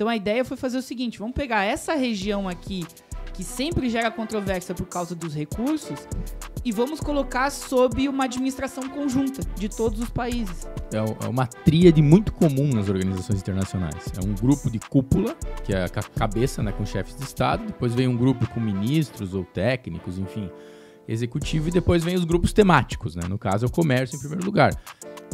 Então a ideia foi fazer o seguinte, vamos pegar essa região aqui, que sempre gera controvérsia por causa dos recursos, e vamos colocar sob uma administração conjunta de todos os países. É uma tríade muito comum nas organizações internacionais. É um grupo de cúpula, que é a cabeça, né, com chefes de Estado, depois vem um grupo com ministros ou técnicos, enfim, executivo, e depois vem os grupos temáticos, né? No caso é o comércio em primeiro lugar.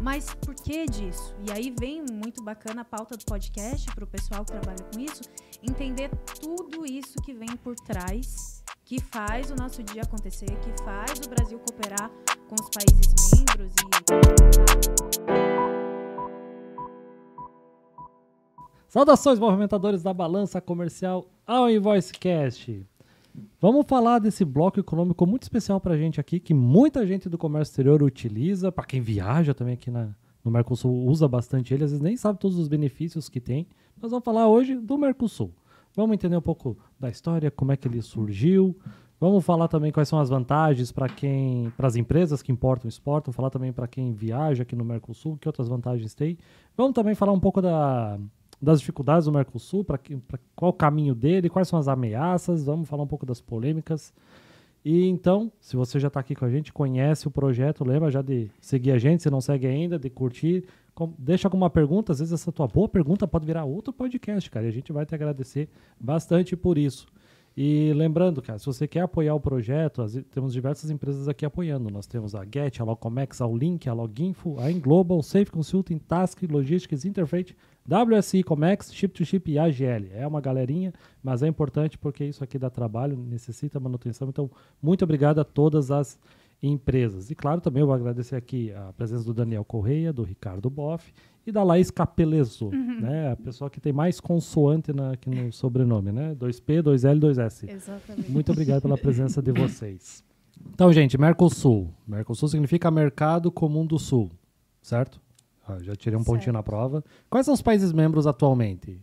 Mas por que disso? E aí vem muito bacana a pauta do podcast para o pessoal que trabalha com isso, entender tudo isso que vem por trás, que faz o nosso dia acontecer, que faz o Brasil cooperar com os países membros Saudações, movimentadores da balança comercial ao InvoiceCast. Vamos falar desse bloco econômico muito especial pra gente aqui, que muita gente do comércio exterior utiliza, para quem viaja também aqui no Mercosul usa bastante ele, às vezes nem sabe todos os benefícios que tem. Nós vamos falar hoje do Mercosul. Vamos entender um pouco da história, como é que ele surgiu. Vamos falar também quais são as vantagens para as empresas que importam e exportam. Falar também para quem viaja aqui no Mercosul, que outras vantagens tem. Vamos também falar um pouco das dificuldades do Mercosul, para qual o caminho dele, quais são as ameaças. Vamos falar um pouco das polêmicas. E então, se você já está aqui com a gente, conhece o projeto, lembra já de seguir a gente, se não segue ainda, de curtir. Deixa alguma pergunta, às vezes essa tua boa pergunta pode virar outro podcast, cara, e a gente vai te agradecer bastante por isso. E lembrando, cara, se você quer apoiar o projeto, temos diversas empresas aqui apoiando. Nós temos a Get, a Locomex, a Link, a Loginfo, a Englobal, Safe Consulting, Task, Logistics, Interfreight, WSI, Comex, Ship2Ship e AGL. É uma galerinha, mas é importante porque isso aqui dá trabalho, necessita manutenção. Então, muito obrigado a todas as empresas. E claro, também eu vou agradecer aqui a presença do Daniel Correia, do Ricardo Boff e da Laís Capelezo, né? A pessoa que tem mais consoante aqui no sobrenome, né? 2P, 2L, 2S. Exatamente. Muito obrigado pela presença de vocês. Então, gente, Mercosul. Mercosul significa Mercado Comum do Sul, certo? Já tirei um pontinho na prova. Quais são os países membros atualmente?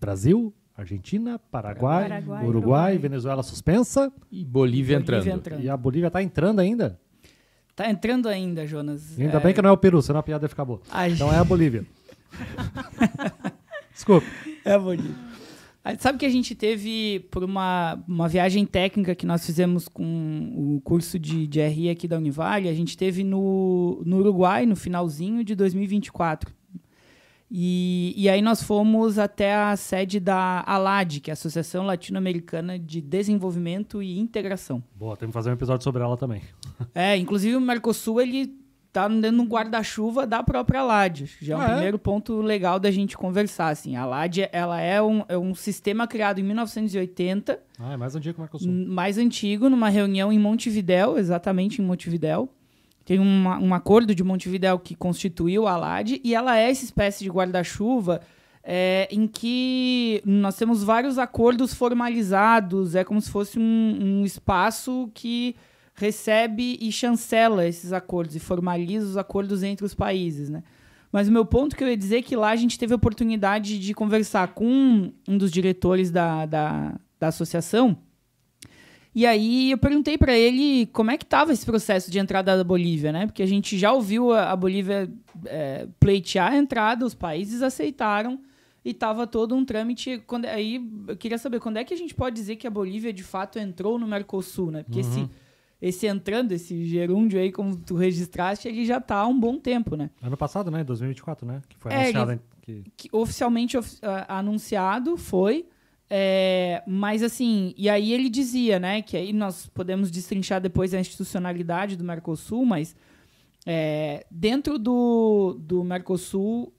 Brasil, Argentina, Paraguai, Uruguai, Venezuela suspensa. E Bolívia entrando. E a Bolívia tá entrando ainda? Tá entrando ainda, Jonas. Ainda bem que não é o Peru, senão a piada ia ficar boa. Então é a Bolívia. Desculpa. É a Bolívia. Sabe que a gente teve, por uma viagem técnica que nós fizemos com o curso de RI aqui da Univale, a gente teve no Uruguai, no finalzinho de 2024. E aí nós fomos até a sede da ALAD, que é a Associação Latino-Americana de Desenvolvimento e Integração. Boa, temos que fazer um episódio sobre ela também. Inclusive o Mercosul, ele tá dentro do guarda-chuva da própria ALAD. Já é um primeiro ponto legal da gente conversar. Assim. A ALAD, ela é um sistema criado em 1980. É mais antigo que o Mercosul. Mais antigo, numa reunião em Montevidéu, exatamente em Montevidéu. Tem um acordo de Montevidéu que constituiu a ALAD, e ela é essa espécie de guarda-chuva em que nós temos vários acordos formalizados, é como se fosse um espaço que recebe e chancela esses acordos e formaliza os acordos entre os países, né? Mas o meu ponto que eu ia dizer é que lá a gente teve a oportunidade de conversar com um dos diretores da associação. E aí eu perguntei para ele como é que estava esse processo de entrada da Bolívia, né? Porque a gente já ouviu a Bolívia pleitear a entrada, os países aceitaram e estava todo um trâmite. Aí eu queria saber quando é que a gente pode dizer que a Bolívia de fato entrou no Mercosul, né? Porque esse gerúndio aí, como tu registraste, ele já está há um bom tempo, né? Ano passado, né? 2024, né? Que foi anunciado. Que oficialmente anunciado foi... mas assim, e aí ele dizia, né, que aí nós podemos destrinchar depois a institucionalidade do Mercosul, mas dentro do Mercosul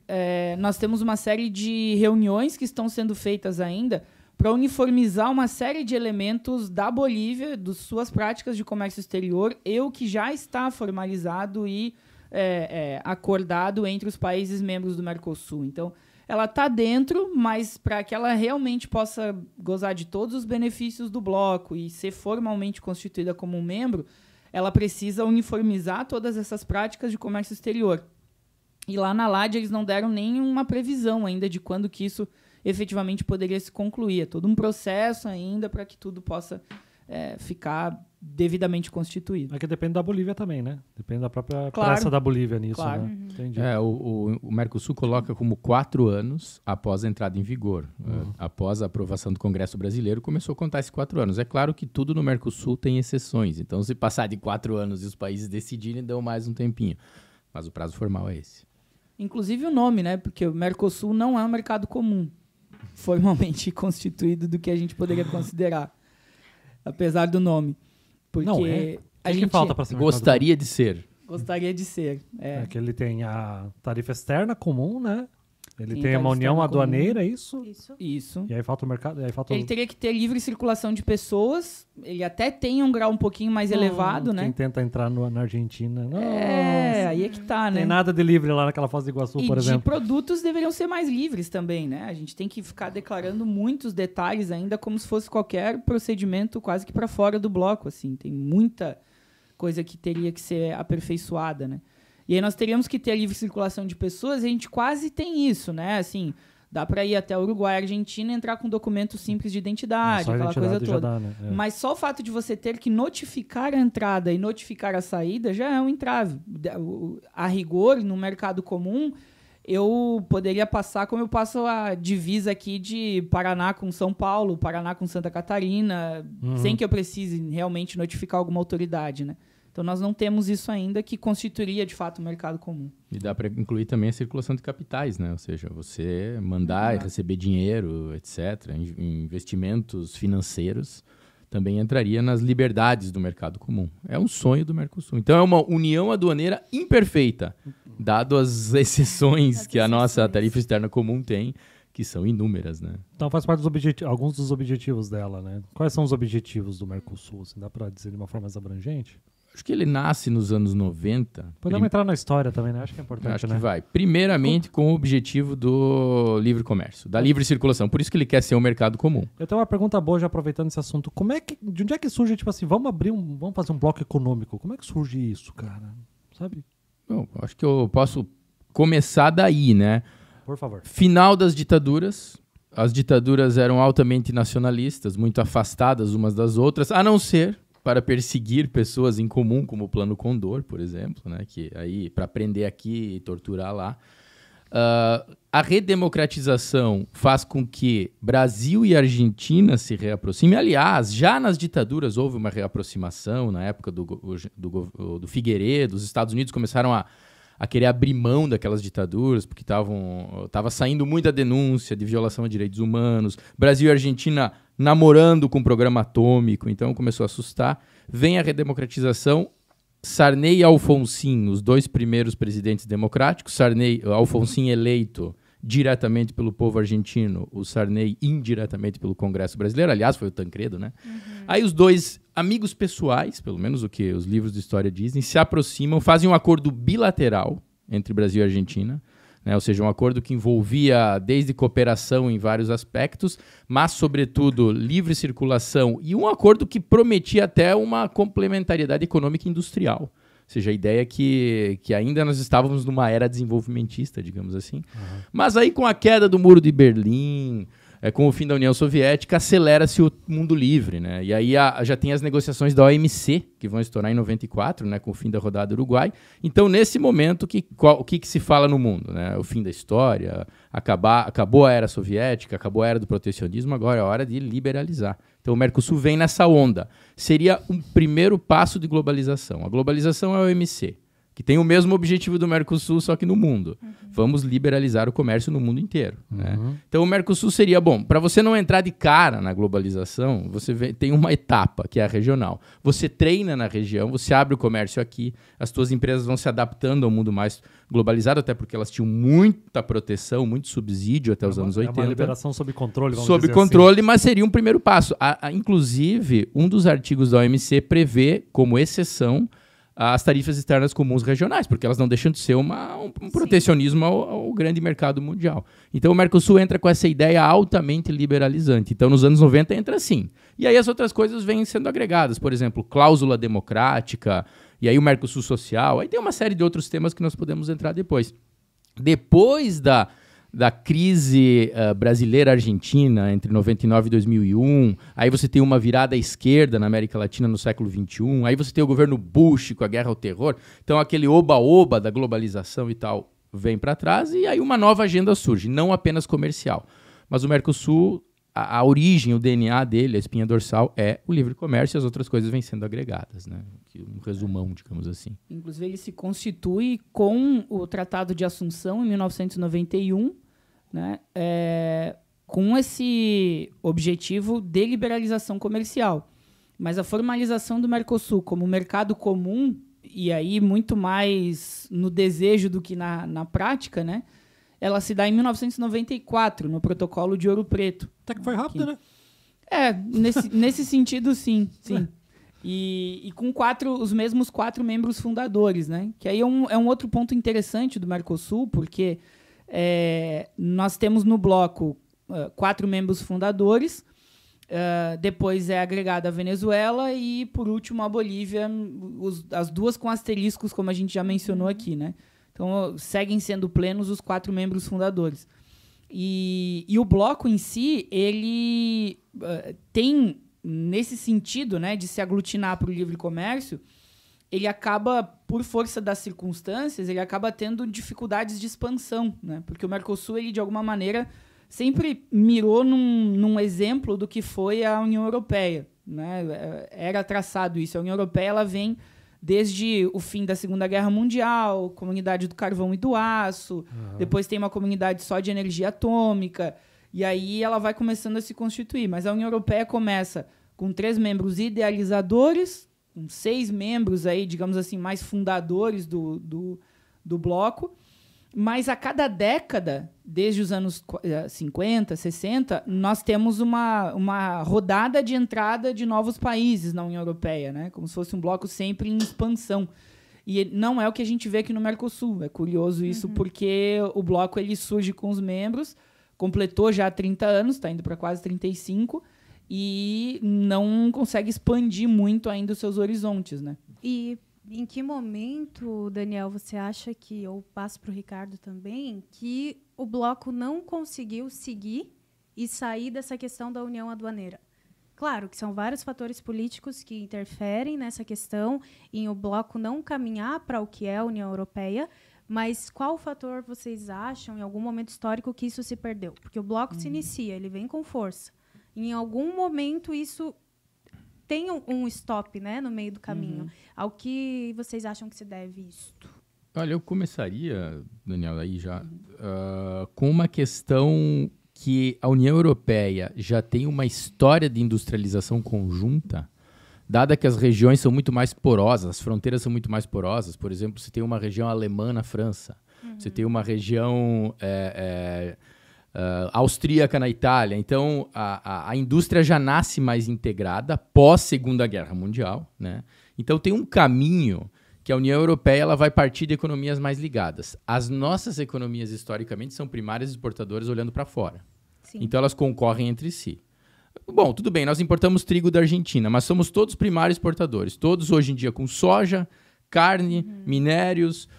nós temos uma série de reuniões que estão sendo feitas ainda para uniformizar uma série de elementos da Bolívia, das suas práticas de comércio exterior, e o que já está formalizado e acordado entre os países membros do Mercosul. Então, ela está dentro, mas para que ela realmente possa gozar de todos os benefícios do bloco e ser formalmente constituída como um membro, ela precisa uniformizar todas essas práticas de comércio exterior. E lá na LAD eles não deram nenhuma previsão ainda de quando que isso efetivamente poderia se concluir. É todo um processo ainda para que tudo possa ficar devidamente constituído. É que depende da Bolívia também, né? Depende da própria Claro. pressa da Bolívia nisso, Claro. né? Entendi. O Mercosul coloca como 4 anos após a entrada em vigor. Após a aprovação do Congresso Brasileiro, começou a contar esses 4 anos. É claro que tudo no Mercosul tem exceções. Então, se passar de 4 anos e os países decidirem, dão mais um tempinho. Mas o prazo formal é esse. Inclusive o nome, né? Porque o Mercosul não é um mercado comum, formalmente constituído do que a gente poderia considerar, apesar do nome. Porque Não é? a O que gente falta para ser Gostaria de ser. gostaria de ser. É que ele tem a tarifa externa comum, né? Ele Tem tem uma tarifa união externa aduaneira, é isso? Isso. Isso. E aí falta o mercado. E aí falta Ele teria que ter livre circulação de pessoas. Ele até tem um grau um pouquinho mais elevado, Quem né? tenta entrar na Argentina. Nossa, Aí é que tá, né? tem nada de livre lá naquela Foz do Iguaçu, E por de exemplo. produtos deveriam ser mais livres também, né? A gente tem que ficar declarando muitos detalhes ainda como se fosse qualquer procedimento quase que para fora do bloco, assim. Tem muita coisa que teria que ser aperfeiçoada, né? E aí nós teríamos que ter a livre circulação de pessoas e a gente quase tem isso, né? Assim, dá para ir até Uruguai, Argentina e entrar com documento simples de identidade, Só a aquela coisa identidade já toda. dá, né? É. Mas só o fato de você ter que notificar a entrada e notificar a saída já é um entrave. A rigor, no mercado comum, eu poderia passar como eu passo a divisa aqui de Paraná com São Paulo, Paraná com Santa Catarina, sem que eu precise realmente notificar alguma autoridade, né? Então nós não temos isso ainda, que constituiria de fato o mercado comum. E dá para incluir também a circulação de capitais, né? Ou seja, você mandar e receber dinheiro, etc., investimentos financeiros, também entraria nas liberdades do mercado comum. É um sonho do Mercosul. Então é uma união aduaneira imperfeita, dado as exceções que a nossa tarifa externa comum tem, que são inúmeras, né? Então faz parte dos alguns dos objetivos dela, né? Quais são os objetivos do Mercosul? Assim, dá para dizer de uma forma mais abrangente? Acho que ele nasce nos anos 90. Podemos entrar na história também, né? Acho que é importante, Acho né? que vai. Primeiramente, com o objetivo do livre comércio, da livre circulação. Por isso que ele quer ser um mercado comum. Eu tenho uma pergunta boa já aproveitando esse assunto. De onde é que surge, tipo assim, vamos fazer um bloco econômico? Como é que surge isso, cara? Sabe? Bom, acho que eu posso começar daí, né? Por favor. Final das ditaduras. As ditaduras eram altamente nacionalistas, muito afastadas umas das outras, a não ser para perseguir pessoas em comum, como o Plano Condor, por exemplo, né? Que aí para prender aqui e torturar lá. A redemocratização faz com que Brasil e Argentina se reaproximem. Aliás, já nas ditaduras houve uma reaproximação, na época do Figueiredo. Os Estados Unidos começaram a querer abrir mão daquelas ditaduras, porque estava saindo muita denúncia de violação a direitos humanos. Brasil e Argentina namorando com o programa atômico, então começou a assustar. Vem a redemocratização, Sarney e Alfonsín, os dois primeiros presidentes democráticos, Alfonsín eleito diretamente pelo povo argentino, o Sarney indiretamente pelo Congresso brasileiro, aliás, foi o Tancredo, né? Aí os dois amigos pessoais, pelo menos o que os livros de história dizem, se aproximam, fazem um acordo bilateral entre Brasil e Argentina, né? Ou seja, um acordo que envolvia desde cooperação em vários aspectos, mas, sobretudo, livre circulação, e um acordo que prometia até uma complementariedade econômica e industrial. Ou seja, a ideia é que ainda nós estávamos numa era desenvolvimentista, digamos assim. Mas aí, com a queda do Muro de Berlim, com o fim da União Soviética, acelera-se o mundo livre, né? E aí já tem as negociações da OMC, que vão estourar em 94, né, com o fim da rodada do Uruguai. Então, nesse momento, o que se fala no mundo? Né? O fim da história, acabou a era soviética, acabou a era do protecionismo, agora é a hora de liberalizar. Então, o Mercosul vem nessa onda. Seria um primeiro passo de globalização. A globalização é a OMC, que tem o mesmo objetivo do Mercosul, só que no mundo. Vamos liberalizar o comércio no mundo inteiro. Né? Então, o Mercosul seria bom. Para você não entrar de cara na globalização, você tem uma etapa, que é a regional. Você treina na região, você abre o comércio aqui, as suas empresas vão se adaptando ao mundo mais globalizado, até porque elas tinham muita proteção, muito subsídio até os anos 80. É uma liberação sob controle, vamos sob dizer controle, assim. Mas seria um primeiro passo. Inclusive, um dos artigos da OMC prevê, como exceção, as tarifas externas comuns regionais, porque elas não deixam de ser um protecionismo ao grande mercado mundial. Então o Mercosul entra com essa ideia altamente liberalizante. Então nos anos 90 entra assim. E aí as outras coisas vêm sendo agregadas, por exemplo, cláusula democrática, e aí o Mercosul social, aí tem uma série de outros temas que nós podemos entrar depois. Depois da da crise brasileira-argentina entre 99 e 2001, aí você tem uma virada à esquerda na América Latina no século XXI, aí você tem o governo Bush com a guerra ao terror, então aquele oba-oba da globalização e tal vem para trás, e aí uma nova agenda surge, não apenas comercial. Mas o Mercosul, a origem, o DNA dele, a espinha dorsal, é o livre comércio, e as outras coisas vêm sendo agregadas, né? Um resumão, digamos assim. Inclusive, ele se constitui com o Tratado de Assunção, em 1991, né? Com esse objetivo de liberalização comercial. Mas a formalização do Mercosul como mercado comum, e aí muito mais no desejo do que na prática, né? Ela se dá em 1994, no Protocolo de Ouro Preto. Até que foi rápido, né? Nesse sentido, sim. E com os mesmos 4 membros fundadores, né? Que aí é um outro ponto interessante do Mercosul, porque nós temos no bloco 4 membros fundadores, depois é agregada a Venezuela e, por último, a Bolívia, as duas com asteriscos, como a gente já mencionou aqui, né? Então, seguem sendo plenos os 4 membros fundadores. E o bloco em si, ele tem, nesse sentido, né, de se aglutinar para o livre comércio, ele acaba, por força das circunstâncias, ele acaba tendo dificuldades de expansão, né? Porque o Mercosul, ele, de alguma maneira, sempre mirou num exemplo do que foi a União Europeia, né? Era traçado isso. A União Europeia, ela vem desde o fim da Segunda Guerra Mundial, comunidade do carvão e do aço, depois tem uma comunidade só de energia atômica, e aí ela vai começando a se constituir. Mas a União Europeia começa com 3 membros idealizadores, com 6 membros aí, digamos assim, mais fundadores do bloco, mas a cada década, desde os anos 50, 60, nós temos uma rodada de entrada de novos países na União Europeia, né? Como se fosse um bloco sempre em expansão. E não é o que a gente vê aqui no Mercosul. É curioso isso, porque o bloco ele surge com os membros, completou já 30 anos, está indo para quase 35, e não consegue expandir muito ainda os seus horizontes, né? E em que momento, Daniel, você acha que, ou passo para o Ricardo também, que o bloco não conseguiu seguir e sair dessa questão da união aduaneira? Claro que são vários fatores políticos que interferem nessa questão, em o bloco não caminhar para o que é a União Europeia, mas qual fator vocês acham, em algum momento histórico, que isso se perdeu? Porque o bloco se inicia, ele vem com força. Em algum momento, isso tem um stop, né, no meio do caminho. Ao que vocês acham que se deve isto? Olha, eu começaria, Daniel, aí já, com uma questão que a União Europeia já tem uma história de industrialização conjunta, dada que as regiões são muito mais porosas, as fronteiras são muito mais porosas. Por exemplo, você tem uma região alemã na França, você tem uma região austríaca na Itália. Então, a indústria já nasce mais integrada pós Segunda Guerra Mundial, né? Então, tem um caminho que a União Europeia ela vai partir de economias mais ligadas. As nossas economias, historicamente, são primárias exportadoras olhando para fora. Sim. Então, elas concorrem entre si. Bom, tudo bem, nós importamos trigo da Argentina, mas somos todos primários exportadores. Todos, hoje em dia, com soja, carne, minérios.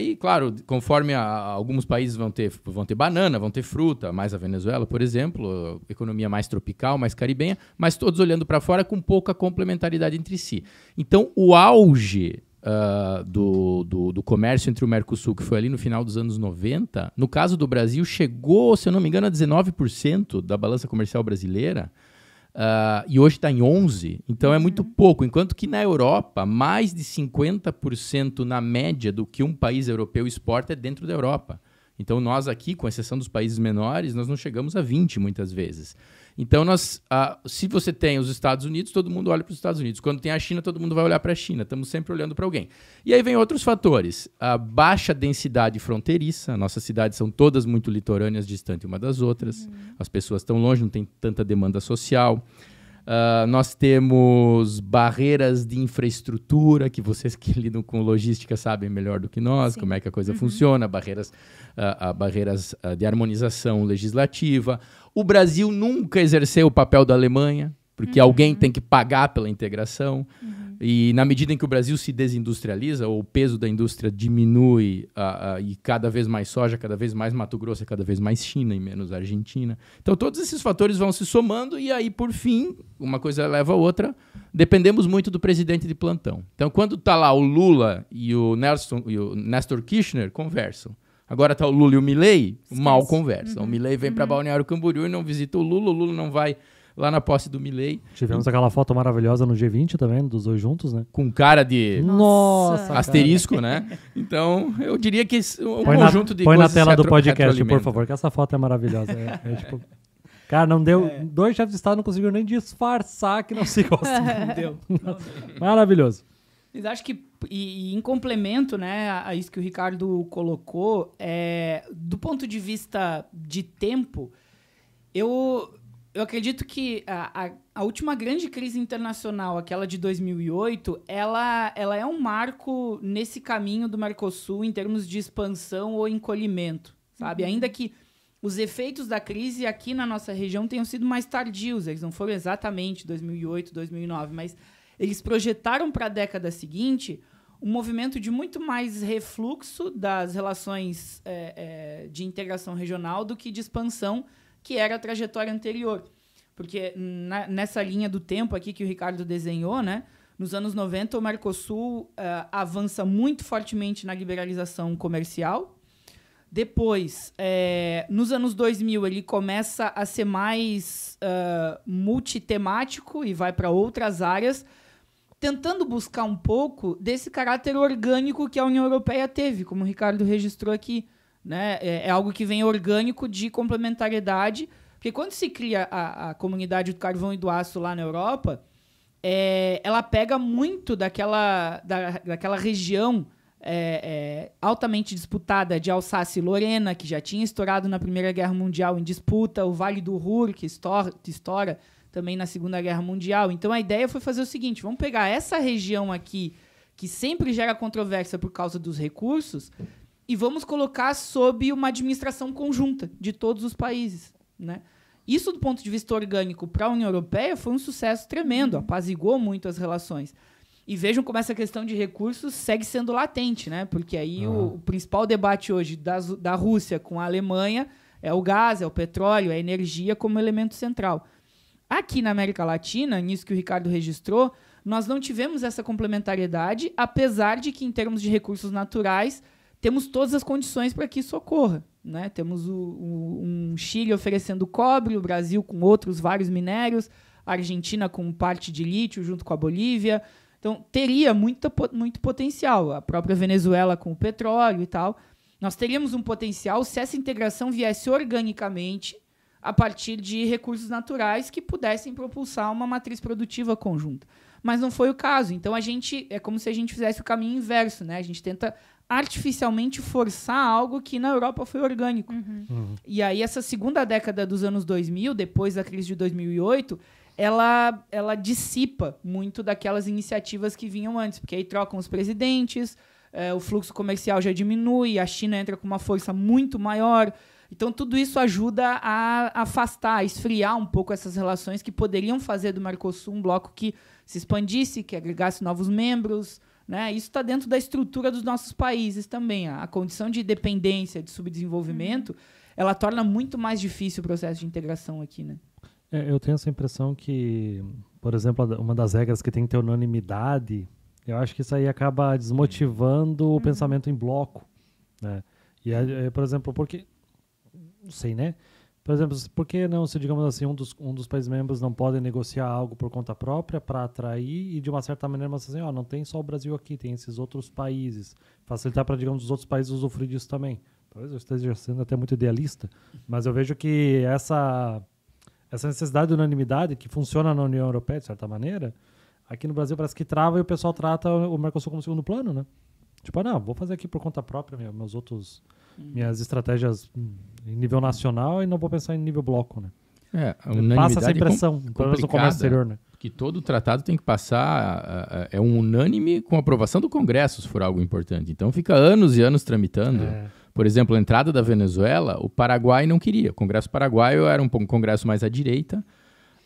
E, claro, conforme alguns países vão ter banana, vão ter fruta, mais a Venezuela, por exemplo, economia mais tropical, mais caribenha, mas todos olhando para fora com pouca complementaridade entre si. Então, o auge do comércio entre o Mercosul, que foi ali no final dos anos 90, no caso do Brasil, chegou, se eu não me engano, a 19% da balança comercial brasileira, e hoje está em 11%, então é muito pouco, enquanto que na Europa, mais de 50% na média do que um país europeu exporta é dentro da Europa. Então nós aqui, com exceção dos países menores, nós não chegamos a 20% muitas vezes. Então, se você tem os Estados Unidos, todo mundo olha para os Estados Unidos. Quando tem a China, todo mundo vai olhar para a China. Estamos sempre olhando para alguém. E aí vem outros fatores. A baixa densidade fronteiriça. Nossas cidades são todas muito litorâneas, distantes uma das outras. As pessoas estão longe, não tem tanta demanda social. Nós temos barreiras de infraestrutura, que vocês que lidam com logística sabem melhor do que nós, como é que a coisa funciona, barreiras de harmonização legislativa. O Brasil nunca exerceu o papel da Alemanha, porque alguém tem que pagar pela integração. E na medida em que o Brasil se desindustrializa, ou o peso da indústria diminui, e cada vez mais soja, cada vez mais Mato Grosso, cada vez mais China e menos Argentina. Então todos esses fatores vão se somando e aí, por fim, uma coisa leva a outra. Dependemos muito do presidente de plantão. Então quando está lá o Lula e o Néstor Kirchner, conversam. Agora está o Lula e o Milei, mal conversam. O Milei vem para Balneário Camboriú e não visita o Lula não vai lá na posse do Milei. Tivemos aquela foto maravilhosa no G20 também, dos dois juntos, né? Com cara de Nossa, asterisco, né? Então, eu diria que põe conjunto de põe coisas na tela do podcast, retroalimentam. por favor, que essa foto é maravilhosa. Tipo... Cara, não deu... Dois chefes de Estado não conseguiram nem disfarçar que não se gostam. Não deu. Maravilhoso. Mas acho que, e em complemento, né, a isso que o Ricardo colocou, do ponto de vista de tempo, eu acredito que a última grande crise internacional, aquela de 2008, ela é um marco nesse caminho do Mercosul em termos de expansão ou encolhimento, sabe? Ainda que os efeitos da crise aqui na nossa região tenham sido mais tardios, eles não foram exatamente 2008, 2009, mas eles projetaram para a década seguinte um movimento de muito mais refluxo das relações de integração regional do que de expansão, que era a trajetória anterior. Porque nessa linha do tempo aqui que o Ricardo desenhou, né, nos anos 90, o Mercosul avança muito fortemente na liberalização comercial. Depois, nos anos 2000, ele começa a ser mais multitemático e vai para outras áreas, tentando buscar um pouco desse caráter orgânico que a União Europeia teve, como o Ricardo registrou aqui. Né? É algo que vem orgânico de complementariedade, porque quando se cria a comunidade do carvão e do aço lá na Europa, ela pega muito daquela região altamente disputada de Alsácia e Lorena, que já tinha estourado na Primeira Guerra Mundial em disputa, o Vale do Ruhr, que estoura também na Segunda Guerra Mundial. Então a ideia foi fazer o seguinte, vamos pegar essa região aqui, que sempre gera controvérsia por causa dos recursos, e vamos colocar sob uma administração conjunta de todos os países. Né? Isso, do ponto de vista orgânico, para a União Europeia, foi um sucesso tremendo, apaziguou muito as relações. E vejam como essa questão de recursos segue sendo latente, né? Porque aí o principal debate hoje da Rússia com a Alemanha é o gás, é o petróleo, é a energia como elemento central. Aqui na América Latina, nisso que o Ricardo registrou, nós não tivemos essa complementariedade, apesar de que, em termos de recursos naturais, temos todas as condições para que isso ocorra. Né? Temos um Chile oferecendo cobre, o Brasil com outros vários minérios, a Argentina com parte de lítio junto com a Bolívia. Então, teria muito potencial. A própria Venezuela com o petróleo e tal. Nós teríamos um potencial se essa integração viesse organicamente a partir de recursos naturais que pudessem propulsar uma matriz produtiva conjunta. Mas não foi o caso. Então, é como se a gente fizesse o caminho inverso. Né? A gente tenta artificialmente forçar algo que na Europa foi orgânico. E aí, essa segunda década dos anos 2000, depois da crise de 2008, ela dissipa muito daquelas iniciativas que vinham antes, porque aí trocam os presidentes, o fluxo comercial já diminui, a China entra com uma força muito maior. Então, tudo isso ajuda a afastar, a esfriar um pouco essas relações que poderiam fazer do Mercosul um bloco que se expandisse, que agregasse novos membros. Né? Isso está dentro da estrutura dos nossos países também. A condição de dependência, de subdesenvolvimento, ela torna muito mais difícil o processo de integração aqui. Né? Eu tenho essa impressão que, por exemplo, uma das regras que tem que ter unanimidade, eu acho que isso aí acaba desmotivando o pensamento em bloco. Né? E, por exemplo, porque... Não sei, né? Por exemplo, por que não, se digamos assim, um dos países membros não pode negociar algo por conta própria para atrair e de uma certa maneira mas assim, não tem só o Brasil aqui, tem esses outros países. Facilitar para, digamos, os outros países usufruir disso também. Talvez eu esteja sendo até muito idealista, mas eu vejo que essa necessidade de unanimidade que funciona na União Europeia, de certa maneira, aqui no Brasil parece que trava e o pessoal trata o Mercosul como segundo plano, né? Tipo, vou fazer aqui por conta própria minhas estratégias em nível nacional e não vou pensar em nível bloco, né? Passa essa impressão, pelo menos no comércio exterior, né? Que todo tratado tem que passar, um unânime com aprovação do Congresso, se for algo importante. Então fica anos e anos tramitando. Por exemplo, a entrada da Venezuela, o Paraguai não queria. O Congresso paraguaio era um congresso mais à direita.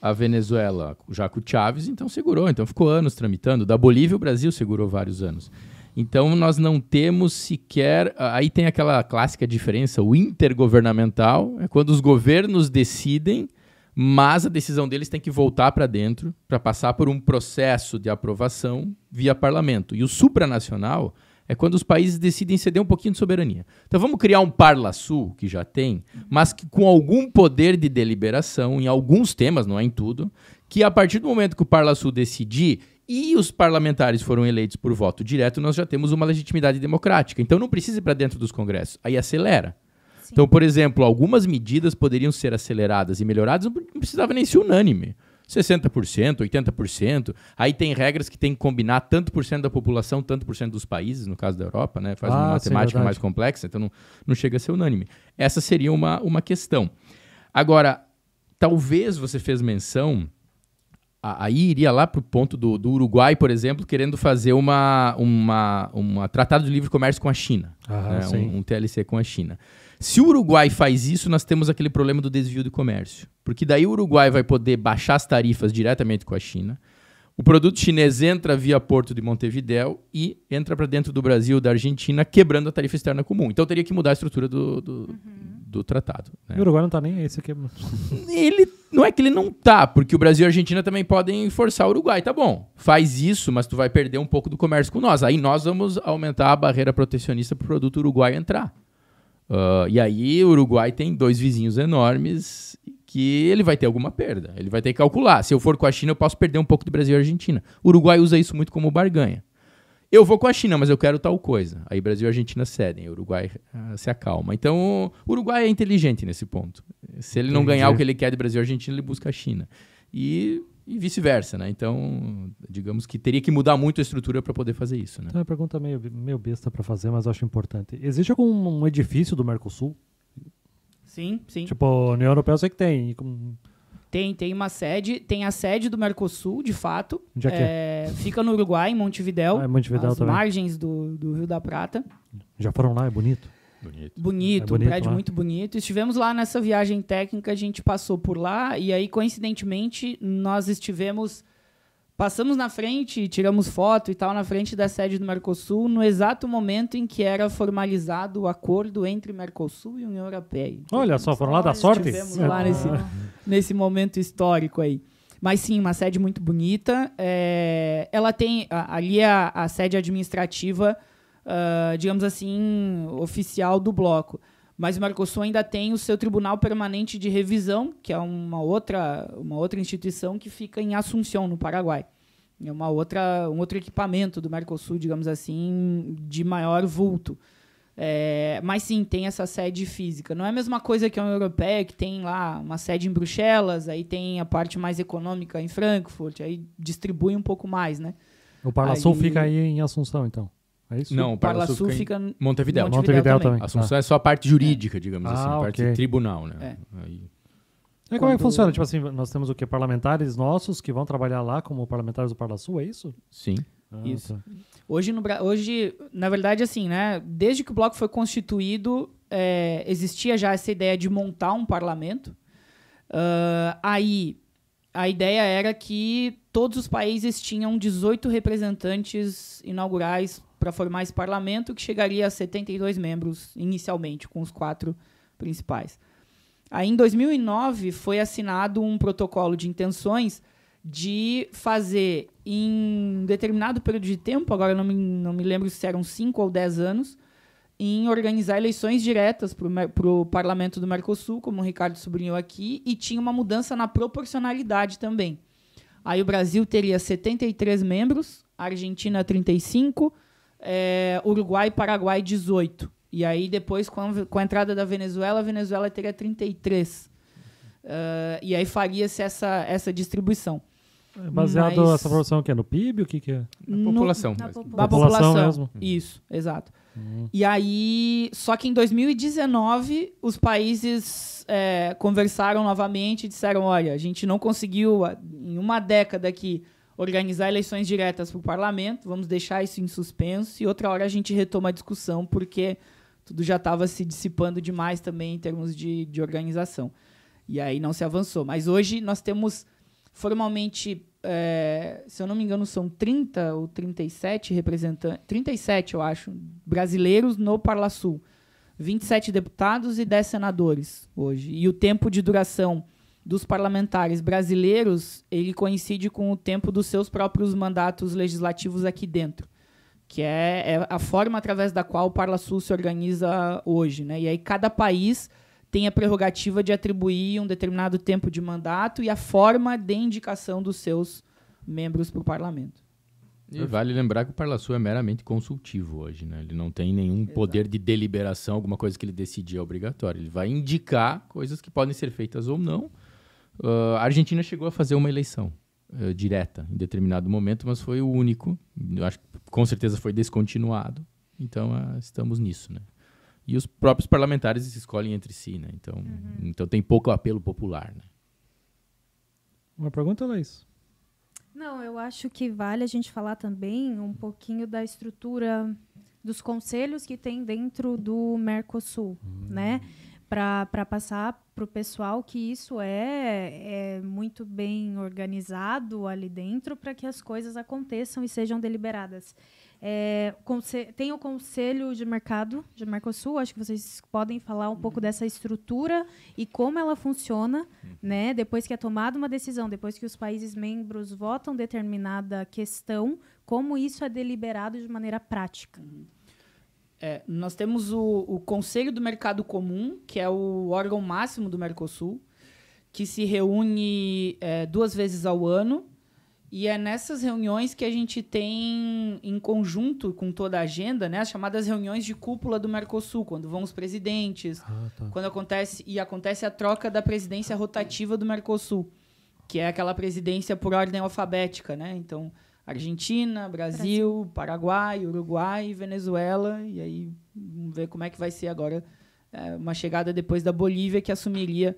A Venezuela, já com o Chávez, então segurou. Então ficou anos tramitando. Da Bolívia, o Brasil segurou vários anos. Então nós não temos sequer... Aí tem aquela clássica diferença. O intergovernamental é quando os governos decidem, mas a decisão deles tem que voltar para dentro para passar por um processo de aprovação via parlamento. E o supranacional é quando os países decidem ceder um pouquinho de soberania. Então vamos criar um Parlasul, que já tem, mas que, com algum poder de deliberação em alguns temas, não é em tudo, que a partir do momento que o Parlasul decidir e os parlamentares foram eleitos por voto direto, nós já temos uma legitimidade democrática. Então não precisa ir para dentro dos congressos. Aí acelera. Sim. Então, por exemplo, algumas medidas poderiam ser aceleradas e melhoradas, não precisava nem ser unânime. 60%, 80%. Aí tem regras que tem que combinar tanto por cento da população, tanto por cento dos países, no caso da Europa, né? Faz uma matemática mais complexa, então não chega a ser unânime. Essa seria uma questão. Agora, talvez você fez menção, aí iria lá para o ponto do Uruguai, por exemplo, querendo fazer um tratado de livre comércio com a China, né? um TLC com a China. Se o Uruguai faz isso, nós temos aquele problema do desvio de comércio. Porque daí o Uruguai vai poder baixar as tarifas diretamente com a China. O produto chinês entra via Porto de Montevidéu e entra para dentro do Brasil, da Argentina, quebrando a tarifa externa comum. Então teria que mudar a estrutura do tratado. Né? E o Uruguai não está nem aí. Ele, não é que ele não está, porque o Brasil e a Argentina também podem forçar o Uruguai. Tá bom, faz isso, mas tu vai perder um pouco do comércio com nós. Aí nós vamos aumentar a barreira protecionista para o produto uruguai entrar. E aí o Uruguai tem 2 vizinhos enormes que ele vai ter alguma perda. Ele vai ter que calcular. Se eu for com a China, eu posso perder um pouco do Brasil e Argentina. O Uruguai usa isso muito como barganha. Eu vou com a China, mas eu quero tal coisa. Aí Brasil e Argentina cedem. O Uruguai se acalma. Então o Uruguai é inteligente nesse ponto. Se ele não ganhar o que ele quer de Brasil e Argentina, ele busca a China. E vice-versa, né? Então, digamos que teria que mudar muito a estrutura para poder fazer isso, né? Então, é uma pergunta meio besta para fazer, mas eu acho importante. Existe algum edifício do Mercosul? Sim. Tipo, a União Europeia eu sei que tem. Tem uma sede, tem a sede do Mercosul, de fato. Onde é que é? Fica no Uruguai, em Montevidéu. Em Montevidéu às também. margens do Rio da Prata. Já foram lá? É bonito? Bonito, um prédio lá. muito bonito. Estivemos lá nessa viagem técnica, a gente passou por lá e aí, coincidentemente, nós passamos na frente, tiramos foto e tal, na frente da sede do Mercosul, no exato momento em que era formalizado o acordo entre Mercosul e União Europeia. Olha só, foram lá dar sorte? Estivemos lá nesse momento histórico aí. Mas sim, uma sede muito bonita. Ela tem ali a sede administrativa, digamos assim, oficial do bloco. Mas o Mercosul ainda tem o seu Tribunal Permanente de Revisão, que é uma outra instituição que fica em Assunção, no Paraguai. É um outro equipamento do Mercosul, digamos assim, de maior vulto. Mas sim, tem essa sede física. Não é a mesma coisa que a União Europeia, que tem lá uma sede em Bruxelas, aí tem a parte mais econômica em Frankfurt, aí distribui um pouco mais, né? O Parlasul fica aí em Assunção, então? É isso? Não, o Parlasul fica em Montevidéu. Montevidéu também. Assunção é só a parte jurídica, digamos assim, a parte de tribunal, né? E como é que funciona? Tipo assim, nós temos o quê? Parlamentares nossos que vão trabalhar lá como parlamentares do Parlasul, é isso? Sim. Isso. Tá. Hoje, na verdade, assim, né? Desde que o bloco foi constituído, existia já essa ideia de montar um parlamento. Aí, a ideia era que todos os países tinham 18 representantes inaugurais para formar esse parlamento, que chegaria a 72 membros inicialmente, com os 4 principais. Aí, em 2009, foi assinado um protocolo de intenções de fazer, em determinado período de tempo, agora não me lembro se eram 5 ou 10 anos, em organizar eleições diretas para o Parlamento do Mercosul, como o Ricardo sublinhou aqui, e tinha uma mudança na proporcionalidade também. Aí o Brasil teria 73 membros, a Argentina 35, Uruguai e Paraguai 18. E aí depois, com a entrada da Venezuela, a Venezuela teria 33. E aí faria-se essa distribuição. Baseado essa proporção o quê? No PIB? O que é? Na população. Na população mesmo. Isso, exato. E aí, só que em 2019, os países conversaram novamente e disseram, olha, a gente não conseguiu, em uma década aqui, organizar eleições diretas para o parlamento, vamos deixar isso em suspenso e outra hora a gente retoma a discussão, porque tudo já estava se dissipando demais também em termos de organização. E aí não se avançou. Mas hoje nós temos formalmente, se eu não me engano, são 30 ou 37 representantes, 37, eu acho, brasileiros no Parlasul. 27 deputados e 10 senadores hoje. E o tempo de duração dos parlamentares brasileiros, ele coincide com o tempo dos seus próprios mandatos legislativos aqui dentro, que é a forma através da qual o Parlasul se organiza hoje, né? E aí cada país tem a prerrogativa de atribuir um determinado tempo de mandato e a forma de indicação dos seus membros para o parlamento. E vale lembrar que o Parlasul é meramente consultivo hoje, né? Ele não tem nenhum poder de deliberação, alguma coisa que ele decidir é obrigatório. Ele vai indicar coisas que podem ser feitas ou não. A Argentina chegou a fazer uma eleição direta em determinado momento, mas foi o único. Eu acho que com certeza foi descontinuado. Então, estamos nisso, né? E os próprios parlamentares se escolhem entre si, né? Então tem pouco apelo popular, né? Uma pergunta, Laís? Não, eu acho que vale a gente falar também um pouquinho da estrutura dos conselhos que tem dentro do Mercosul, né? Para passar para o pessoal que isso é muito bem organizado ali dentro para que as coisas aconteçam e sejam deliberadas. Tem o Conselho de Mercado de Mercosul, acho que vocês podem falar um pouco dessa estrutura e como ela funciona, né? Depois que é tomada uma decisão, depois que os países membros votam determinada questão, como isso é deliberado de maneira prática. Nós temos o Conselho do Mercado Comum, que é o órgão máximo do Mercosul, que se reúne 2 vezes ao ano. E é nessas reuniões que a gente tem, em conjunto com toda a agenda, né, as chamadas reuniões de cúpula do Mercosul, quando vão os presidentes, quando acontece a troca da presidência rotativa do Mercosul, que é aquela presidência por ordem alfabética, né? Então, Argentina, Brasil, Paraguai, Uruguai, Venezuela, e aí vamos ver como é que vai ser agora uma chegada depois da Bolívia, que assumiria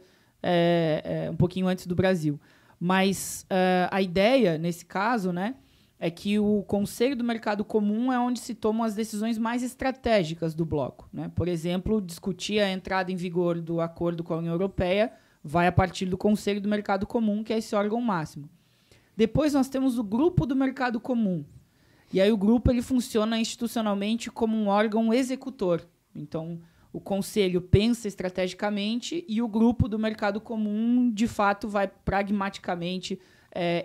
um pouquinho antes do Brasil. Mas a ideia, nesse caso, né, é que o Conselho do Mercado Comum é onde se tomam as decisões mais estratégicas do bloco, né? Por exemplo, discutir a entrada em vigor do acordo com a União Europeia vai a partir do Conselho do Mercado Comum, que é esse órgão máximo. Depois nós temos o Grupo do Mercado Comum. E aí o grupo ele funciona institucionalmente como um órgão executor. Então, o Conselho pensa estrategicamente e o Grupo do Mercado Comum, de fato, vai pragmaticamente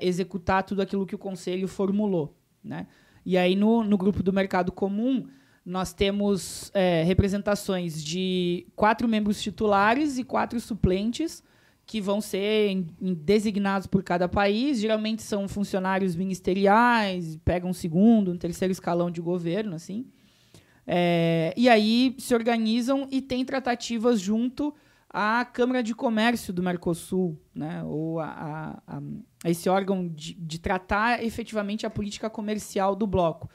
executar tudo aquilo que o Conselho formulou, né? E aí, no Grupo do Mercado Comum, nós temos representações de 4 membros titulares e 4 suplentes, que vão ser designados por cada país. Geralmente são funcionários ministeriais, pegam um segundo, um terceiro escalão de governo, assim. E aí se organizam e têm tratativas junto à Câmara de Comércio do Mercosul, né? Ou a esse órgão de tratar efetivamente a política comercial do bloco,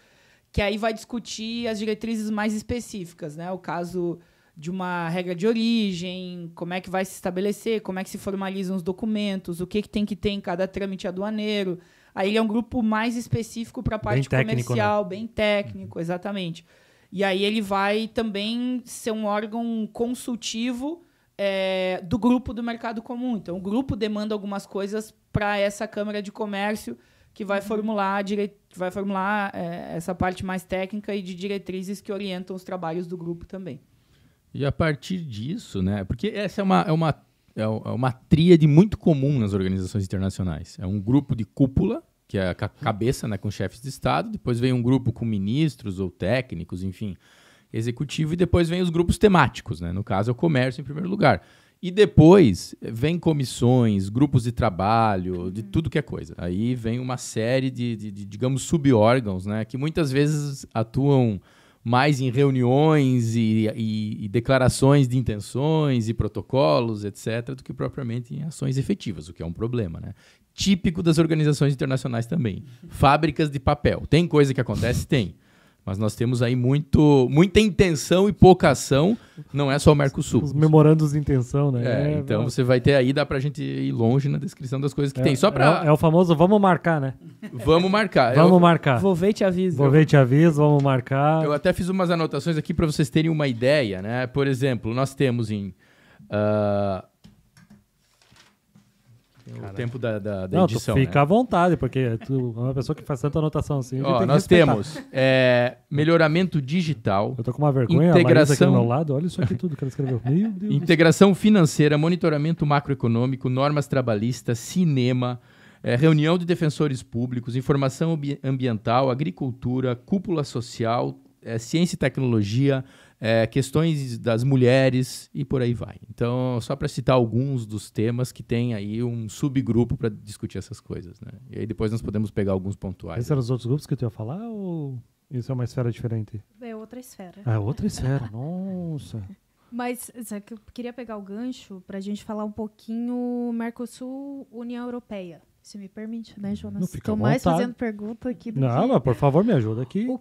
que aí vai discutir as diretrizes mais específicas, né? O caso de uma regra de origem, como é que vai se estabelecer, como é que se formalizam os documentos, o que tem que ter em cada trâmite aduaneiro. Aí ele é um grupo mais específico para a parte comercial, né? Bem técnico, exatamente. E aí ele vai também ser um órgão consultivo do grupo do Mercado Comum. Então, o grupo demanda algumas coisas para essa Câmara de Comércio, que vai formular essa parte mais técnica e de diretrizes que orientam os trabalhos do grupo também. E a partir disso, né? Porque essa é uma tríade muito comum nas organizações internacionais. É um grupo de cúpula, que é a cabeça, né, com chefes de Estado. Depois vem um grupo com ministros ou técnicos, enfim, executivo. E depois vem os grupos temáticos, né? No caso, é o comércio em primeiro lugar. E depois vem comissões, grupos de trabalho, de tudo que é coisa. Aí vem uma série de digamos, sub-órgãos, né, que muitas vezes atuam mais em reuniões e declarações de intenções e protocolos, etc., do que propriamente em ações efetivas, o que é um problema, né? Típico das organizações internacionais também. Fábricas de papel. Tem coisa que acontece? Tem. Mas nós temos aí muita intenção e pouca ação, não é só o Mercosul. Os memorandos de intenção, né? Então você vai ter aí, dá pra gente ir longe na descrição das coisas que tem. Só pra... É o famoso vamos marcar, né? Vamos marcar. Vamos marcar. Vou ver e te aviso. Vamos marcar. Eu até fiz umas anotações aqui para vocês terem uma ideia, né? Por exemplo, nós temos em... o tempo da Não, edição. tu fica né? à vontade, porque tu é uma pessoa que faz tanta anotação assim. a gente Ó, tem que nós respeitar. temos melhoramento digital, Eu tô com uma vergonha, a Laís aqui integração- do meu lado. Olha isso aqui tudo que ela escreveu. Meu Deus. integração financeira, monitoramento macroeconômico, normas trabalhistas, cinema, reunião de defensores públicos, informação ambiental, agricultura, cúpula social, ciência e tecnologia, questões das mulheres e por aí vai. Então, só para citar alguns dos temas que tem aí um subgrupo para discutir essas coisas, né? E aí depois nós podemos pegar alguns pontuais. Esses eram os outros grupos que tu ia falar ou isso é uma esfera diferente? É outra esfera. Ah, é outra esfera. Nossa. Mas sabe, eu queria pegar o gancho para a gente falar um pouquinho Mercosul, União Europeia. Se me permite, né, Jonas? Não, fica à Estou mais vontade. fazendo pergunta aqui do Não, que... mas por favor, me ajuda aqui. O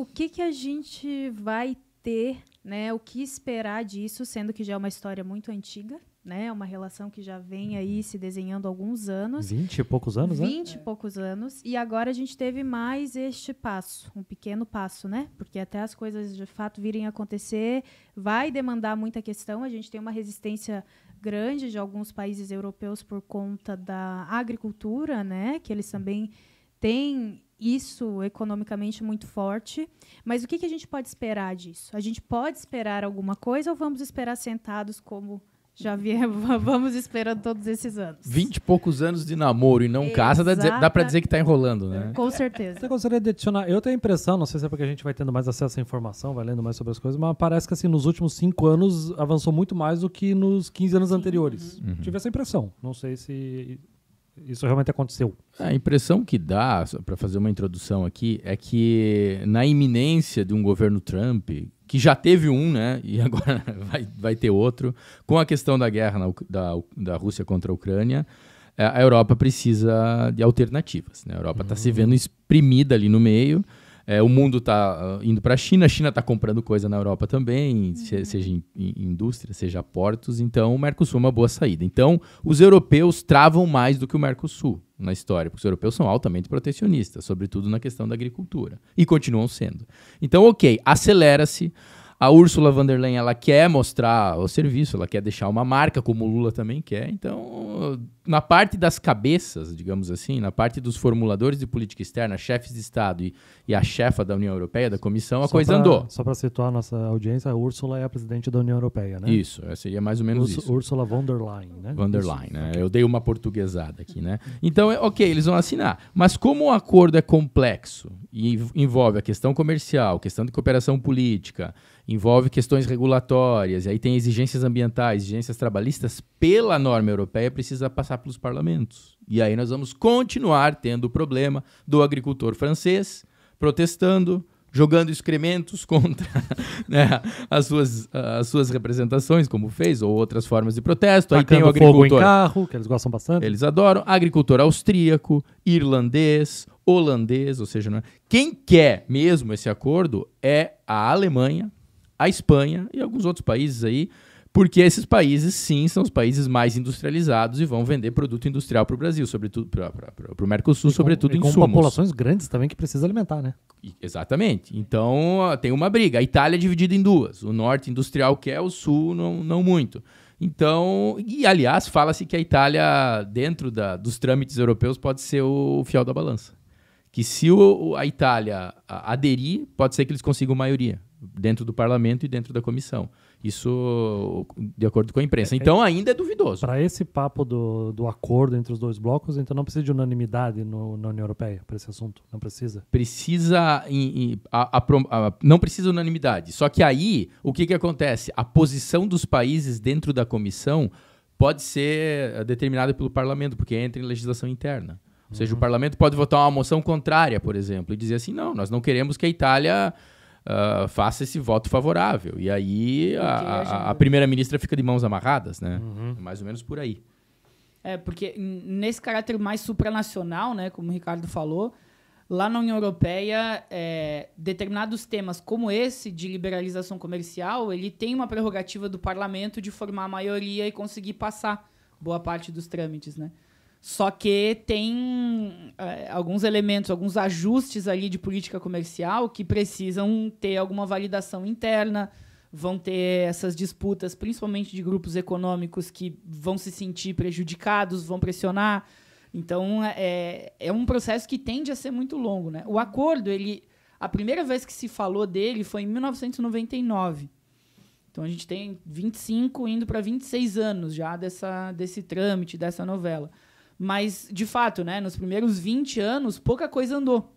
que a gente vai ter, né? O que esperar disso, sendo que já é uma história muito antiga, né? Uma relação que já vem aí se desenhando há alguns anos. 20 e poucos anos, né? 20 e poucos anos. E agora a gente teve mais este passo, um pequeno passo, né? Porque até as coisas de fato virem a acontecer, vai demandar muita questão. A gente tem uma resistência grande de alguns países europeus por conta da agricultura, né? Que eles também têm isso economicamente muito forte. Mas o que a gente pode esperar disso? A gente pode esperar alguma coisa ou vamos esperar sentados como já vamos esperando todos esses anos? 20 e poucos anos de namoro e não casa, dá pra dizer que tá enrolando, né? Com certeza. Eu gostaria de adicionar, eu tenho a impressão, não sei se é porque a gente vai tendo mais acesso à informação, vai lendo mais sobre as coisas, mas parece que assim, nos últimos 5 anos avançou muito mais do que nos 15 anos anteriores. Tive essa impressão. Não sei se isso realmente aconteceu. A impressão que dá, para fazer uma introdução aqui, é que na iminência de um governo Trump, que já teve um, né, e agora vai ter outro, com a questão da guerra da Rússia contra a Ucrânia, a Europa precisa de alternativas, né? A Europa está se vendo exprimida ali no meio. O mundo está indo para a China está comprando coisa na Europa também, seja em indústria, seja portos, então o Mercosul é uma boa saída. Então, os europeus travam mais do que o Mercosul na história, porque os europeus são altamente protecionistas, sobretudo na questão da agricultura, e continuam sendo. Então, ok, acelera-se. A Ursula von der Leyen, ela quer mostrar o serviço, ela quer deixar uma marca, como o Lula também quer. Então, na parte das cabeças, digamos assim, na parte dos formuladores de política externa, chefes de Estado e a chefa da União Europeia, da Comissão, a coisa andou. Só para situar a nossa audiência, a Ursula é a presidente da União Europeia, né? Isso, seria mais ou menos isso. Ursula von der Leyen, né? Von der Leyen, né? Eu dei uma portuguesada aqui, né? Então, ok, eles vão assinar. Mas como o acordo é complexo e envolve a questão comercial, questão de cooperação política, envolve questões regulatórias, e aí tem exigências ambientais, exigências trabalhistas, pela norma europeia precisa passar pelos parlamentos. E aí nós vamos continuar tendo o problema do agricultor francês protestando, jogando excrementos contra né, as suas representações, como fez, ou outras formas de protesto. Aí tem o agricultor, fogo em carro, que eles gostam bastante. Eles adoram. Agricultor austríaco, irlandês, holandês, ou seja, né, quem quer mesmo esse acordo é a Alemanha, a Espanha e alguns outros países aí, porque esses países, sim, são os países mais industrializados e vão vender produto industrial para o Brasil, sobretudo para o Mercosul, sobretudo insumos. Com populações grandes também que precisa alimentar, né? Exatamente. Então, tem uma briga. A Itália é dividida em duas. O norte industrial quer, o sul não muito. Então, e aliás, fala-se que a Itália, dentro dos trâmites europeus, pode ser o fiel da balança. Que se a Itália aderir, pode ser que eles consigam maioria dentro do parlamento e dentro da comissão. Isso de acordo com a imprensa. Então ainda é duvidoso. Para esse papo do acordo entre os dois blocos, então não precisa de unanimidade na União Europeia para esse assunto? Não precisa? Precisa... não precisa unanimidade. Só que aí, o que acontece? A posição dos países dentro da comissão pode ser determinada pelo parlamento, porque entra em legislação interna. Ou seja, o parlamento pode votar uma moção contrária, por exemplo, e dizer assim, não, nós não queremos que a Itália faça esse voto favorável. E aí a primeira-ministra fica de mãos amarradas, né? É mais ou menos por aí. Porque nesse caráter mais supranacional, né, como o Ricardo falou, lá na União Europeia, determinados temas como esse de liberalização comercial, ele tem uma prerrogativa do parlamento de formar a maioria e conseguir passar boa parte dos trâmites, né? Só que tem alguns elementos, alguns ajustes ali de política comercial que precisam ter alguma validação interna, vão ter essas disputas, principalmente de grupos econômicos que vão se sentir prejudicados, vão pressionar. Então, é um processo que tende a ser muito longo, né? O acordo, a primeira vez que se falou dele foi em 1999. Então, a gente tem 25 indo para 26 anos já desse trâmite, dessa novela. Mas, de fato, né, nos primeiros 20 anos, pouca coisa andou.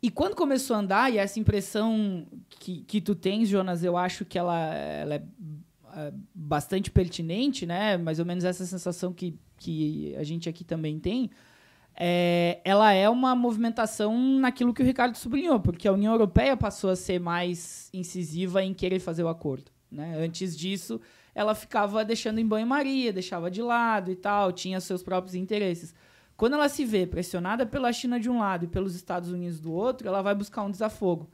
E quando começou a andar, e essa impressão que tu tens, Jonas, eu acho que ela é bastante pertinente, né? Mais ou menos essa sensação que a gente aqui também tem, ela é uma movimentação naquilo que o Ricardo sublinhou, porque a União Europeia passou a ser mais incisiva em querer fazer o acordo, né? Antes disso, ela ficava deixando em banho-maria, deixava de lado e tal, tinha seus próprios interesses. Quando ela se vê pressionada pela China de um lado e pelos Estados Unidos do outro, ela vai buscar um desafogo.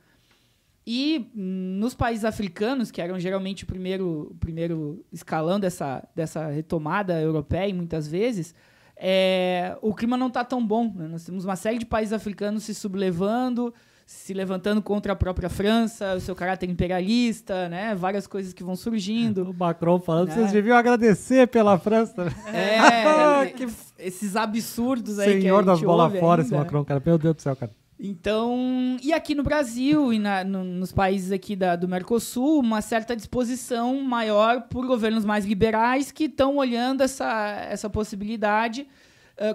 E nos países africanos, que eram geralmente o primeiro escalão dessa retomada europeia, muitas vezes, o clima não está tão bom, né? Nós temos uma série de países africanos se levantando contra a própria França, o seu caráter imperialista, né? Várias coisas que vão surgindo. O Macron falando que vocês deviam agradecer pela França. Esses absurdos aí que a gente Senhor das bolas fora, ainda, esse Macron, cara. Meu Deus do céu, cara. Então, e aqui no Brasil e nos países aqui do Mercosul, uma certa disposição maior por governos mais liberais que estão olhando essa possibilidade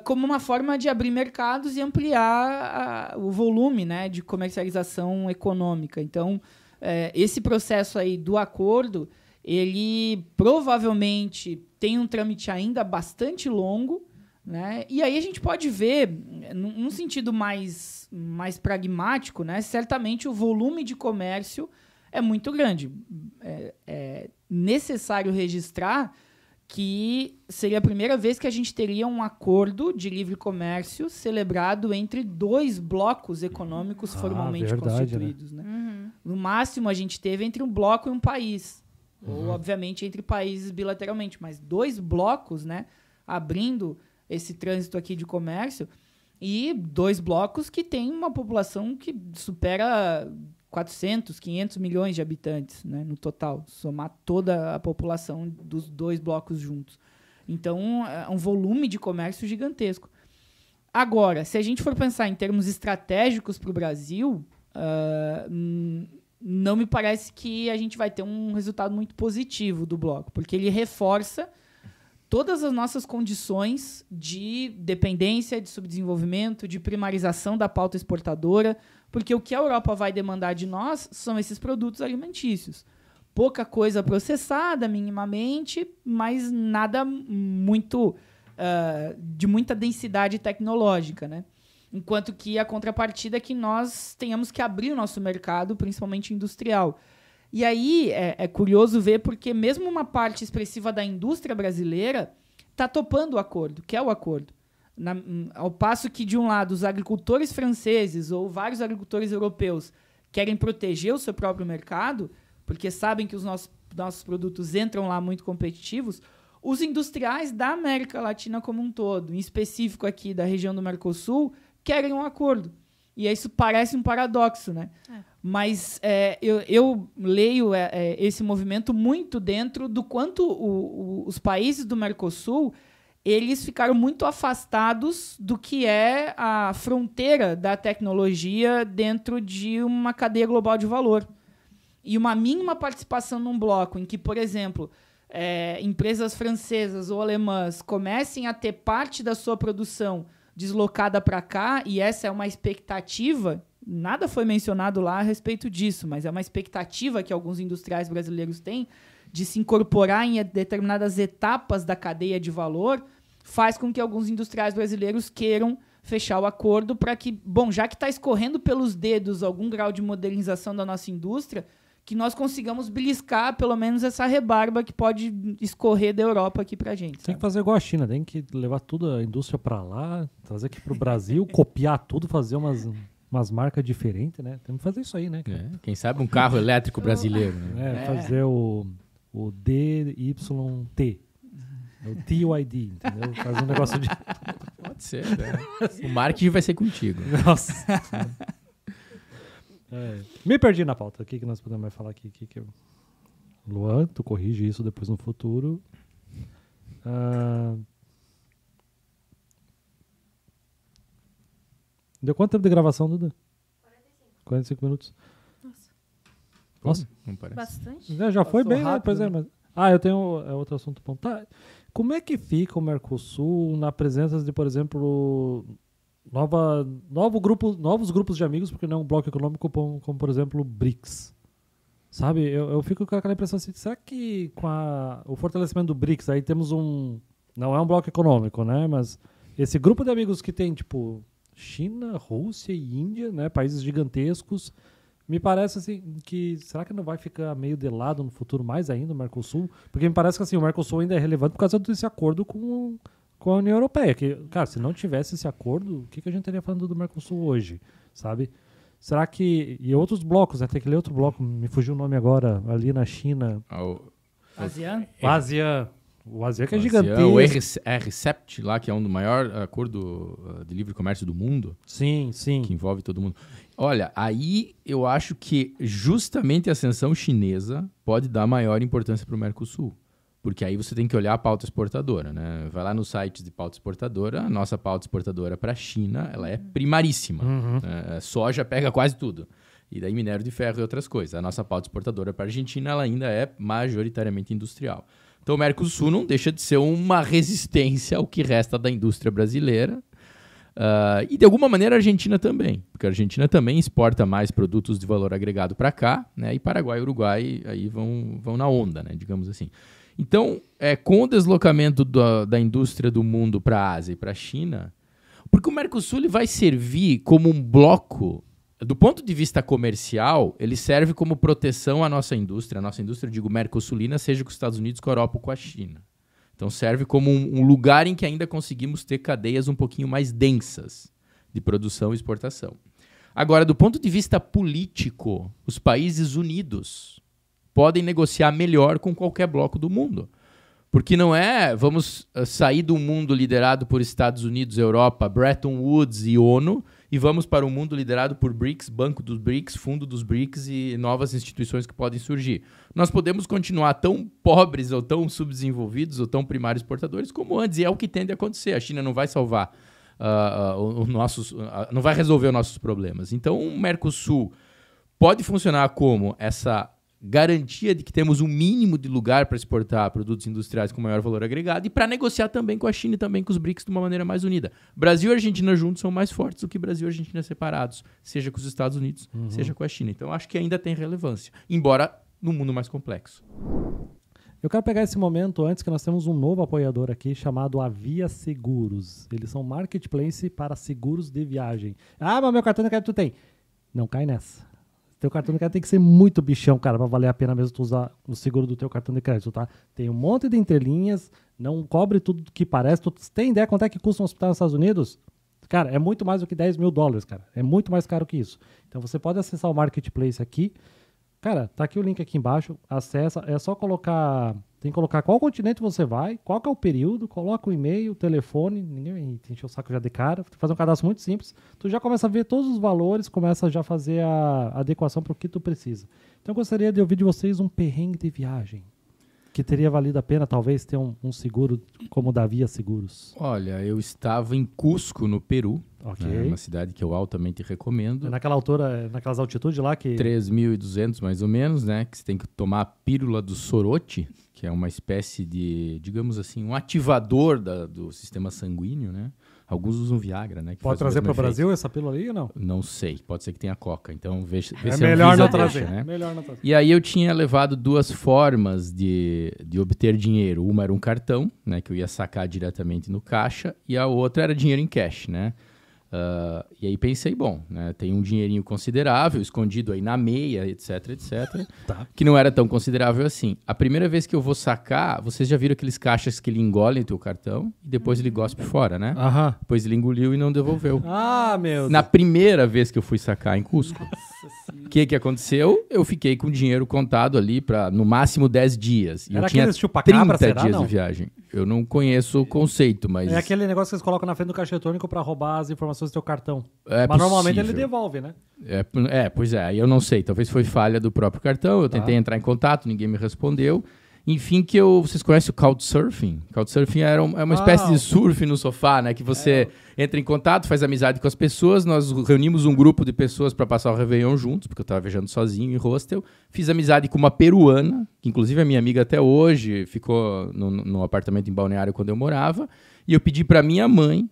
como uma forma de abrir mercados e ampliar o volume, né, de comercialização econômica. Então, esse processo aí do acordo, ele provavelmente tem um trâmite ainda bastante longo, né? E aí a gente pode ver, num sentido mais pragmático, né? Certamente o volume de comércio é muito grande. É necessário registrar que seria a primeira vez que a gente teria um acordo de livre comércio celebrado entre dois blocos econômicos formalmente constituídos. Né? Uhum. No máximo, a gente teve entre um bloco e um país. Ou, obviamente, entre países bilateralmente. Mas dois blocos, né, abrindo esse trânsito aqui de comércio, e dois blocos que têm uma população que supera 400, 500 milhões de habitantes, né, no total, somar toda a população dos dois blocos juntos. Então, é um volume de comércio gigantesco. Agora, se a gente for pensar em termos estratégicos para o Brasil, não me parece que a gente vai ter um resultado muito positivo do bloco, porque ele reforça todas as nossas condições de dependência, de subdesenvolvimento, de primarização da pauta exportadora, porque o que a Europa vai demandar de nós são esses produtos alimentícios. Pouca coisa processada, minimamente, mas nada muito de muita densidade tecnológica, né? Enquanto que a contrapartida é que nós tenhamos que abrir o nosso mercado, principalmente industrial. E aí é curioso ver porque mesmo uma parte expressiva da indústria brasileira está topando o acordo, que é o acordo. Ao passo que, de um lado, os agricultores franceses ou vários agricultores europeus querem proteger o seu próprio mercado, porque sabem que os nossos produtos entram lá muito competitivos, os industriais da América Latina como um todo, em específico aqui da região do Mercosul, querem um acordo. E isso parece um paradoxo, né? Mas eu leio esse movimento muito dentro do quanto os países do Mercosul eles ficaram muito afastados do que é a fronteira da tecnologia dentro de uma cadeia global de valor. E uma mínima participação num bloco em que, por exemplo, empresas francesas ou alemãs comecem a ter parte da sua produção deslocada para cá, e essa é uma expectativa, nada foi mencionado lá a respeito disso, mas é uma expectativa que alguns industriais brasileiros têm de se incorporar em determinadas etapas da cadeia de valor, faz com que alguns industriais brasileiros queiram fechar o acordo para que, bom, já que está escorrendo pelos dedos algum grau de modernização da nossa indústria, que nós consigamos beliscar pelo menos essa rebarba que pode escorrer da Europa aqui pra gente. Tem que fazer igual a China, tem que levar toda a indústria para lá, trazer aqui pro Brasil, copiar tudo, fazer umas marcas diferentes, né? Tem que fazer isso aí, né? Quem sabe um carro elétrico brasileiro, né? Fazer o DYT. O TYD, entendeu? Fazer um negócio de... Pode ser, né? O marketing vai ser contigo. Nossa. Me perdi na pauta. O que nós podemos mais falar aqui? Luan, tu corrige isso depois no futuro. Deu quanto tempo de gravação, Duda? 45 minutos. Nossa. Não parece. Bastante. Já foi Passou bem, rápido, né? Pois é, né? mas... eu tenho outro assunto bom. Tá. Como é que fica o Mercosul na presença de, por exemplo, novos grupos de amigos, porque não é um bloco econômico como por exemplo, o BRICS? Sabe? Eu fico com aquela impressão assim, será que com o fortalecimento do BRICS, aí temos não é um bloco econômico, né? Mas esse grupo de amigos que tem, tipo, China, Rússia e Índia, né? Países gigantescos. Me parece assim que será que não vai ficar meio de lado no futuro mais ainda o Mercosul? Porque me parece que assim, o Mercosul ainda é relevante por causa desse acordo com a União Europeia. Que, cara, se não tivesse esse acordo, o que a gente estaria falando do Mercosul hoje? Sabe? Será que... E outros blocos, né? Tem que ler outro bloco, me fugiu o nome agora, ali na China. ASEAN? O ASEAN. O ASEAN que é ASEAN, gigantesco. o RCEP, lá, que é um do maior acordo de livre comércio do mundo. Sim, sim. Que envolve todo mundo. Olha, aí eu acho que justamente a ascensão chinesa pode dar maior importância para o Mercosul. Porque aí você tem que olhar a pauta exportadora, né? Vai lá no site de pauta exportadora, a nossa pauta exportadora para a China, ela é primaríssima. Soja pega quase tudo. E daí minério de ferro e outras coisas. A nossa pauta exportadora para a Argentina, ela ainda é majoritariamente industrial. Então o Mercosul não deixa de ser uma resistência ao que resta da indústria brasileira. E de alguma maneira a Argentina também, porque a Argentina também exporta mais produtos de valor agregado para cá, né? E Paraguai e Uruguai aí vão na onda, né? Digamos assim. Então, com o deslocamento da indústria do mundo para a Ásia e para a China, porque o Mercosul ele vai servir como um bloco, do ponto de vista comercial, ele serve como proteção à nossa indústria. A nossa indústria, eu digo mercosulina, seja com os Estados Unidos, com a Europa ou com a China. Então serve como um lugar em que ainda conseguimos ter cadeias um pouquinho mais densas de produção e exportação. Agora, do ponto de vista político, os países unidos podem negociar melhor com qualquer bloco do mundo. Porque não vamos sair do mundo liderado por Estados Unidos, Europa, Bretton Woods e ONU e vamos para um mundo liderado por BRICS, Banco dos BRICS, Fundo dos BRICS e novas instituições que podem surgir. Nós podemos continuar tão pobres ou tão subdesenvolvidos ou tão primários exportadores como antes, e é o que tende a acontecer. A China não vai salvar não vai resolver os nossos problemas. Então, o Mercosul pode funcionar como essa garantia de que temos um mínimo de lugar para exportar produtos industriais com maior valor agregado e para negociar também com a China e também com os BRICS de uma maneira mais unida. Brasil e Argentina juntos são mais fortes do que Brasil e Argentina separados, seja com os Estados Unidos, seja com a China. Então, acho que ainda tem relevância, embora num mundo mais complexo. Eu quero pegar esse momento antes que nós temos um novo apoiador aqui chamado Avia Seguros. Eles são marketplace para seguros de viagem. Ah, mas meu cartão de crédito tu tem. Não cai nessa. Teu cartão de crédito tem que ser muito bichão, cara, pra valer a pena mesmo tu usar o seguro do teu cartão de crédito, tá? Tem um monte de entrelinhas, não cobre tudo que parece. Tu tem ideia quanto é que custa um hospital nos Estados Unidos? Cara, é muito mais do que $10 mil, cara. É muito mais caro que isso. Então você pode acessar o Marketplace aqui. Cara, tá aqui o link aqui embaixo. Acessa, é só colocar... Tem que colocar qual continente você vai, qual que é o período, coloca o e-mail, o telefone, ninguém te encheu o saco já de cara, tem que fazer um cadastro muito simples. Tu já começa a ver todos os valores, começa já a fazer a adequação para o que tu precisa. Então eu gostaria de ouvir de vocês um perrengue de viagem, que teria valido a pena talvez ter um seguro como o da Via Seguros. Olha, eu estava em Cusco, no Peru, Ok. uma cidade que eu altamente recomendo. É naquela altura, naquelas altitudes lá que... 3.200 mais ou menos, né? Que você tem que tomar a pílula do sorote, que é uma espécie de, digamos assim, um ativador do sistema sanguíneo, né? Alguns usam Viagra, né? Que Pode faz o trazer mesmo para o efeito. Brasil essa pílula aí ou não? Não sei, pode ser que tenha coca. Então vê se É a melhor Anvisa não deixa, trazer. né? Melhor não trazer. E aí eu tinha levado duas formas de obter dinheiro. Uma era um cartão, né, que eu ia sacar diretamente no caixa, e a outra era dinheiro em cash, né? E aí pensei, bom, né, tem um dinheirinho considerável, escondido aí na meia, etc, Tá. que não era tão considerável assim. A primeira vez que eu vou sacar, vocês já viram aqueles caixas que ele engole o teu cartão e depois ele gospe fora, né? Aham. Depois ele engoliu e não devolveu. Ah, meu Deus. Na primeira vez que eu fui sacar em Cusco, que aconteceu? Eu fiquei com dinheiro contado ali para no máximo 10 dias. E Era eu tinha aqueles chupa-cabra, 30 será? dias Não. de viagem. Eu não conheço o conceito, mas... É aquele negócio que eles colocam na frente do caixa eletrônico pra roubar as informações do teu cartão. É Mas normalmente possível. ele devolve, né? Pois é, eu não sei. Talvez foi falha do próprio cartão. Eu tentei entrar em contato, ninguém me respondeu. Enfim, vocês conhecem o Couchsurfing? Couchsurfing é uma espécie de surf no sofá, né? Que você entra em contato, faz amizade com as pessoas. Nós reunimos um grupo de pessoas para passar o Réveillon juntos, porque eu estava viajando sozinho em hostel. Fiz amizade com uma peruana, que inclusive é minha amiga até hoje, ficou no apartamento em Balneário quando eu morava. E eu pedi para minha mãe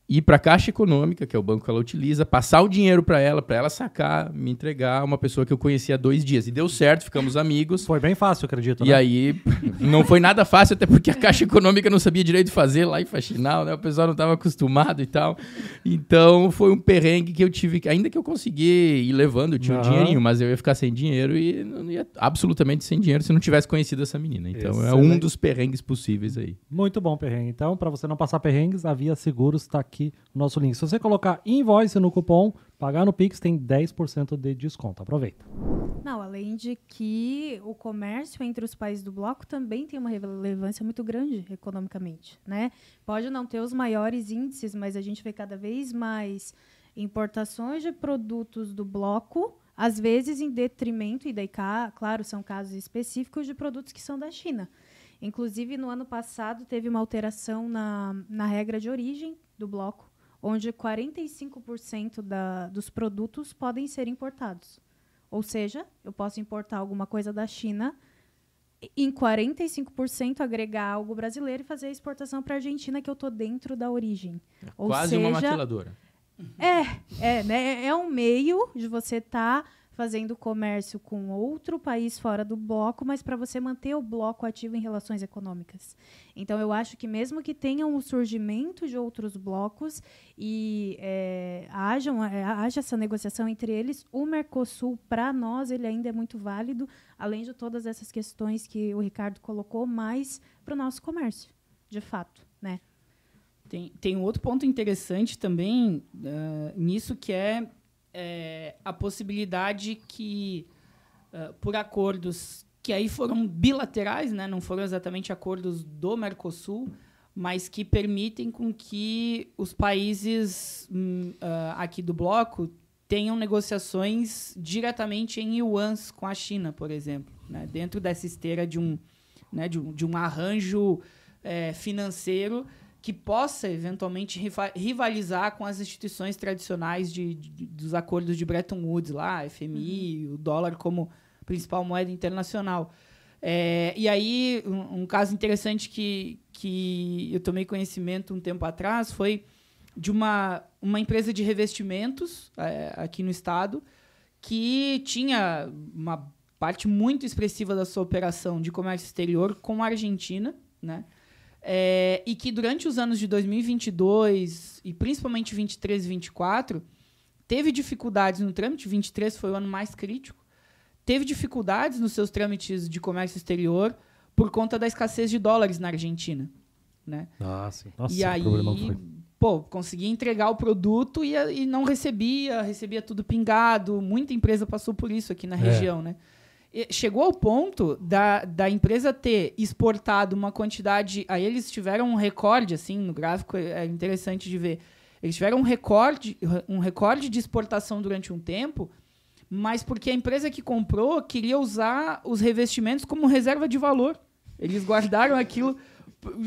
ir para a Caixa Econômica, que é o banco que ela utiliza, passar o dinheiro para ela sacar, me entregar uma pessoa que eu conhecia há 2 dias. E deu certo, ficamos amigos. Foi bem fácil, acredito, E né? aí, não foi nada fácil, até porque a Caixa Econômica não sabia direito de fazer lá em Faxinal, né? O pessoal não estava acostumado e tal. Então, foi um perrengue que eu tive, ainda que eu consegui ir levando, eu tinha um dinheirinho, mas eu ia ficar sem dinheiro e não ia absolutamente sem dinheiro se não tivesse conhecido essa menina. Então, é um dos perrengues possíveis aí. Muito bom, perrengue. Então, para você não passar perrengues, a Via Seguros está aqui o nosso link. Se você colocar invoice no cupom, pagar no Pix, tem 10% de desconto. Aproveita. Não, além de que o comércio entre os países do bloco também tem uma relevância muito grande economicamente, né? Pode não ter os maiores índices, mas a gente vê cada vez mais importações de produtos do bloco, às vezes em detrimento, e daí, claro, são casos específicos de produtos que são da China. Inclusive, no ano passado, teve uma alteração na regra de origem do bloco, onde 45% dos produtos podem ser importados. Ou seja, eu posso importar alguma coisa da China, em 45% agregar algo brasileiro e fazer a exportação para a Argentina, que eu estou dentro da origem. Ou Quase seja, uma maquiladora. né? É um meio de você estar fazendo comércio com outro país fora do bloco, mas para você manter o bloco ativo em relações econômicas. Então, eu acho que mesmo que tenham o surgimento de outros blocos e haja essa negociação entre eles, o Mercosul, para nós, ele ainda é muito válido, além de todas essas questões que o Ricardo colocou, mais para o nosso comércio, de fato, né? Tem um outro ponto interessante também nisso, que é a possibilidade que, por acordos que aí foram bilaterais, né, não foram exatamente acordos do Mercosul, mas que permitem com que os países aqui do bloco tenham negociações diretamente em yuans com a China, por exemplo, né, dentro dessa esteira de um arranjo financeiro que possa, eventualmente, rivalizar com as instituições tradicionais dos acordos de Bretton Woods, lá, FMI, o dólar como principal moeda internacional. E aí, um caso interessante que eu tomei conhecimento um tempo atrás foi de uma empresa de revestimentos aqui no estado que tinha uma parte muito expressiva da sua operação de comércio exterior com a Argentina, né? E que durante os anos de 2022 e principalmente 23 e 24 teve dificuldades no trâmite. 23 foi o ano mais crítico. Teve dificuldades nos seus trâmites de comércio exterior por conta da escassez de dólares na Argentina, né? Sim. Nossa, e aí, conseguia entregar o produto e não recebia tudo pingado. Muita empresa passou por isso aqui na região, né? Chegou ao ponto da empresa ter exportado uma quantidade... Aí eles tiveram um recorde, assim, no gráfico é interessante de ver. Eles tiveram um recorde de exportação durante um tempo, mas porque a empresa que comprou queria usar os revestimentos como reserva de valor. Eles guardaram aquilo...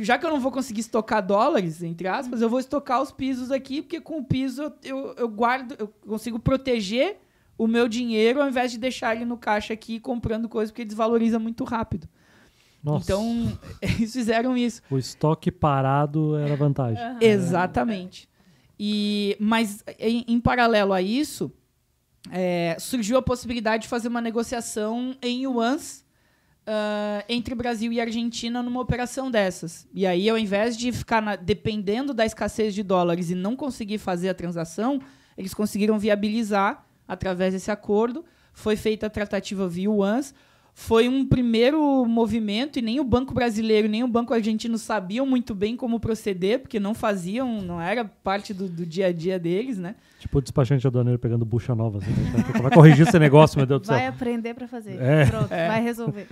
Já que eu não vou conseguir estocar dólares, entre aspas, eu vou estocar os pisos aqui, porque com o piso eu guardo, eu consigo proteger o meu dinheiro, ao invés de deixar ele no caixa aqui comprando coisa, porque desvaloriza muito rápido. Nossa. Então, eles fizeram isso. O estoque parado era vantagem. Exatamente. Mas, em paralelo a isso, surgiu a possibilidade de fazer uma negociação em yuans entre Brasil e Argentina numa operação dessas. E aí, ao invés de ficar dependendo da escassez de dólares e não conseguir fazer a transação, eles conseguiram viabilizar através desse acordo. Foi feita a tratativa via yuans. foi um primeiro movimento e nem o Banco Brasileiro, nem o Banco Argentino sabiam muito bem como proceder, porque não faziam, não era parte do dia a dia deles, né? Tipo o despachante aduaneiro pegando bucha nova. Assim, né? Vai corrigir esse negócio, meu Deus do céu. Vai aprender pra fazer. É. Pronto, vai resolver.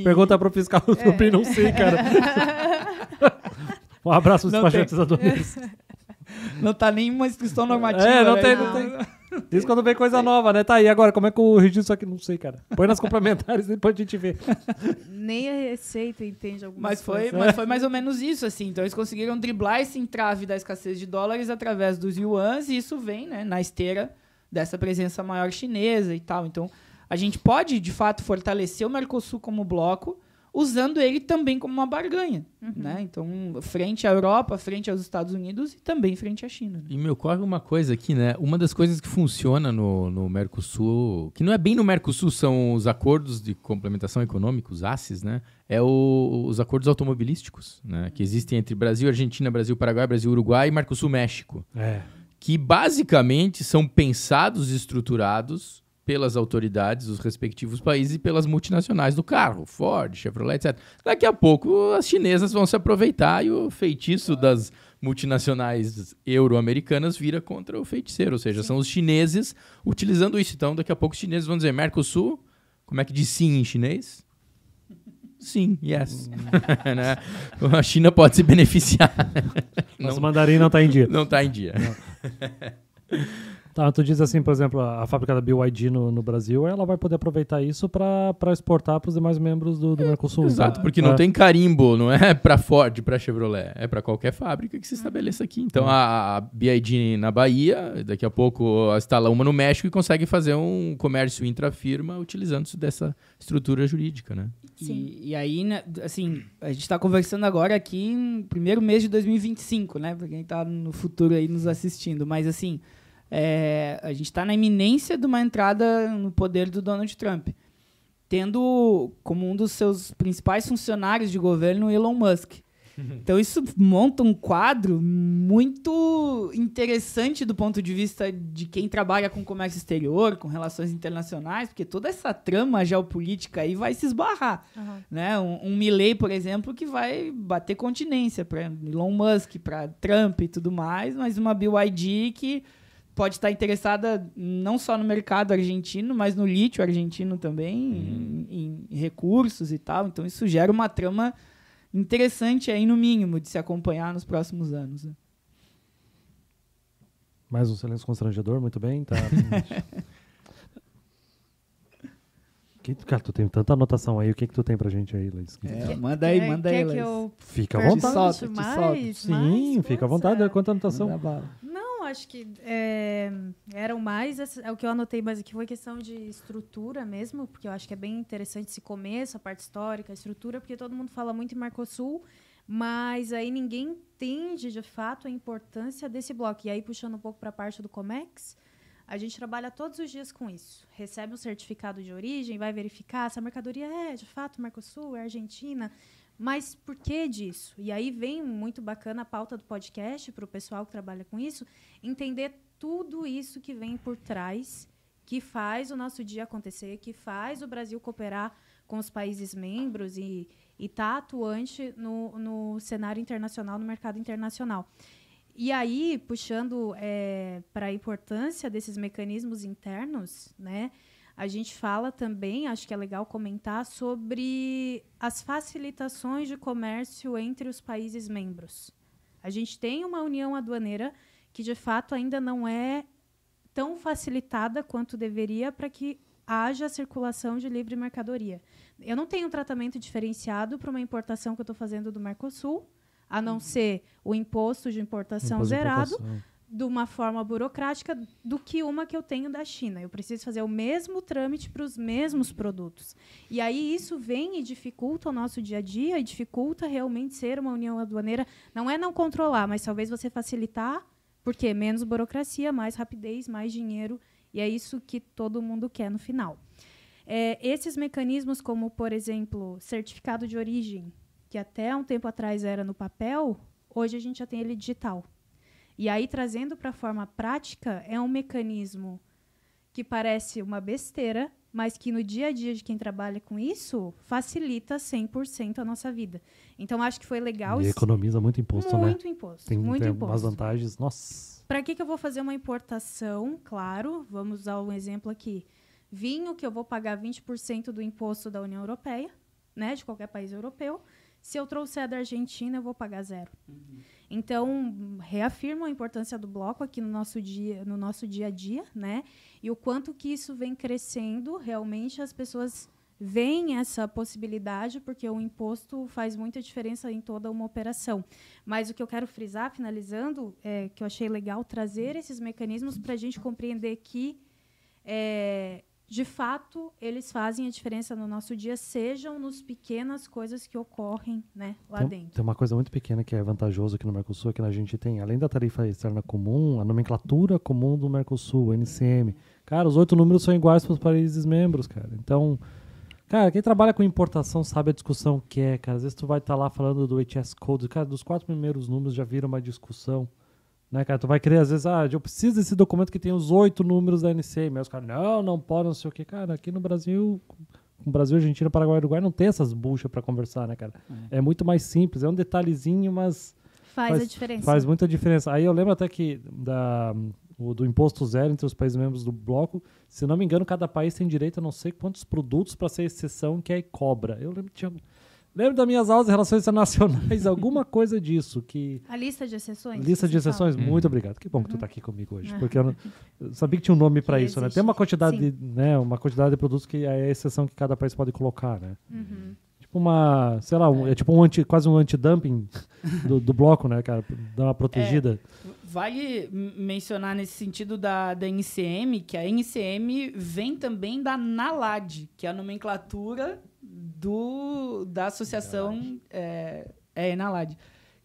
Pergunta pro fiscal, eu também não sei, cara. Um abraço aos despachantes aduaneiros. Não tá nenhuma instrução normativa. Não né? tem. Diz quando vem coisa nova, né? Tá aí agora, como é que eu registro isso aqui? Não sei, cara. Põe nas complementares e depois a gente vê. Nem a Receita entende algumas Mas coisas. foi mais ou menos isso, assim. Então eles conseguiram driblar esse entrave da escassez de dólares através dos yuans, e isso vem, né, na esteira dessa presença maior chinesa e tal. Então a gente pode, de fato, fortalecer o Mercosul como bloco, usando ele também como uma barganha, né? Então, frente à Europa, frente aos Estados Unidos e também frente à China. Né? E me ocorre uma coisa aqui, né? Uma das coisas que funciona no Mercosul, que não é bem no Mercosul, são os acordos de complementação econômica, os ACES, né? Os acordos automobilísticos, né? Que existem entre Brasil, Argentina, Brasil, Paraguai, Brasil, Uruguai e Mercosul, México. Que basicamente são pensados e estruturados pelas autoridades dos respectivos países e pelas multinacionais do carro, Ford, Chevrolet, etc. Daqui a pouco as chinesas vão se aproveitar e o feitiço das multinacionais euro-americanas vira contra o feiticeiro, ou seja, são os chineses utilizando isso. Então, daqui a pouco os chineses vão dizer, Mercosul, como é que diz sim em chinês? Sim, yes. Né? A China pode se beneficiar. Nosso mandarim não está em dia. Não está em dia. Tá, tu diz assim, por exemplo, a fábrica da BYD no Brasil, ela vai poder aproveitar isso para exportar para os demais membros do Mercosul. Exato, porque não tem carimbo, não é para Ford, para Chevrolet, é para qualquer fábrica que se estabeleça aqui. Então a BYD na Bahia, daqui a pouco instala uma no México e consegue fazer um comércio intrafirma utilizando-se dessa estrutura jurídica, né? E aí, né, assim, a gente está conversando agora aqui no primeiro mês de 2025, né? Para quem está no futuro aí nos assistindo, mas assim... a gente está na iminência de uma entrada no poder do Donald Trump, tendo como um dos seus principais funcionários de governo o Elon Musk. Então isso monta um quadro muito interessante do ponto de vista de quem trabalha com comércio exterior, com relações internacionais, porque toda essa trama geopolítica aí vai se esbarrar. Né? Um Milley, por exemplo, que vai bater continência para Elon Musk, para Trump e tudo mais, mas uma BYD que pode estar interessada não só no mercado argentino, mas no lítio argentino também, em recursos e tal. Então, isso gera uma trama interessante aí, no mínimo, de se acompanhar nos próximos anos. Né? Mais um silêncio constrangedor, muito bem. Tá. Cara, tu tem tanta anotação aí. O que tu tem pra gente aí, Laís? Manda aí, Laís. Fica à vontade. Te solta. Sim, fica à vontade. Quanta anotação? Não, acho que eram mais... O que eu anotei mais aqui foi questão de estrutura mesmo, porque eu acho que é bem interessante esse começo, a parte histórica, a estrutura, porque todo mundo fala muito em Mercosul, mas aí ninguém entende, de fato, a importância desse bloco. E aí, puxando um pouco para a parte do Comex, a gente trabalha todos os dias com isso. Recebe um certificado de origem, vai verificar se a mercadoria de fato, Mercosul, é Argentina. Mas por que disso? E aí vem muito bacana a pauta do podcast para o pessoal que trabalha com isso, entender tudo isso que vem por trás, que faz o nosso dia acontecer, que faz o Brasil cooperar com os países membros e tá atuante no cenário internacional, no mercado internacional. E aí, puxando para a importância desses mecanismos internos, né, a gente fala também, acho que é legal comentar, sobre as facilitações de comércio entre os países membros. A gente tem uma união aduaneira que, de fato, ainda não é tão facilitada quanto deveria para que haja circulação de livre mercadoria. Eu não tenho um tratamento diferenciado para uma importação que eu estou fazendo do Mercosul, a não ser o imposto de importação zerado, de uma forma burocrática, do que uma que eu tenho da China. Eu preciso fazer o mesmo trâmite para os mesmos produtos. E aí isso vem e dificulta o nosso dia a dia, e dificulta realmente ser uma união aduaneira. Não é não controlar, mas talvez você facilitar, porque menos burocracia, mais rapidez, mais dinheiro, e é isso que todo mundo quer no final. Esses mecanismos, como, por exemplo, certificado de origem, que até um tempo atrás era no papel, hoje a gente já tem ele digital. E aí, trazendo para a forma prática, é um mecanismo que parece uma besteira, mas que no dia a dia de quem trabalha com isso facilita 100% a nossa vida. Então, acho que foi legal. E economiza muito imposto, né? Muito imposto. Tem muito imposto. umas vantagens, nossa. Para que eu vou fazer uma importação? Claro, vamos usar um exemplo aqui. Vinho, que eu vou pagar 20% do imposto da União Europeia, né, de qualquer país europeu. Se eu trouxer da Argentina, eu vou pagar 0. Então, reafirmo a importância do bloco aqui no nosso dia a dia, né? E o quanto que isso vem crescendo, realmente as pessoas veem essa possibilidade, porque o imposto faz muita diferença em toda uma operação. Mas o que eu quero frisar, finalizando, é que eu achei legal trazer esses mecanismos para a gente compreender que de fato, eles fazem a diferença no nosso dia, sejam nos pequenas coisas que ocorrem, né, lá dentro. Tem uma coisa muito pequena que é vantajoso aqui no Mercosul, que a gente tem, além da tarifa externa comum, a nomenclatura comum do Mercosul, o NCM. Cara, os 8 números são iguais para os países membros, cara. Então, cara, quem trabalha com importação sabe a discussão que é, cara. Às vezes tu vai estar lá falando do HS Code, cara, dos 4 primeiros números já vira uma discussão. Né, cara? Tu vai querer, às vezes, eu preciso desse documento que tem os 8 números da NCM. Aí os caras, não pode, não sei o quê. Cara, aqui no Brasil, Argentina, Paraguai e Uruguai, não tem essas buchas pra conversar, né, cara? É muito mais simples, é um detalhezinho, mas faz a diferença. Faz muita diferença. Aí eu lembro até que do imposto zero entre os países membros do bloco, se não me engano, cada país tem direito a não sei quantos produtos para ser exceção que aí cobra. Eu lembro que tinha... Lembro das minhas aulas de relações internacionais, alguma coisa disso. A lista de exceções? Lista de exceções, muito obrigado. Que bom que tu está aqui comigo hoje, porque eu sabia que tinha um nome para isso, né? Tem uma quantidade, de produtos que é a exceção que cada país pode colocar, né? Tipo sei lá, é tipo quase um anti-dumping do bloco, né, cara? Dar uma protegida. Vale mencionar nesse sentido da NCM, que a NCM vem também da NALAD, que é a nomenclatura da associação NALAD,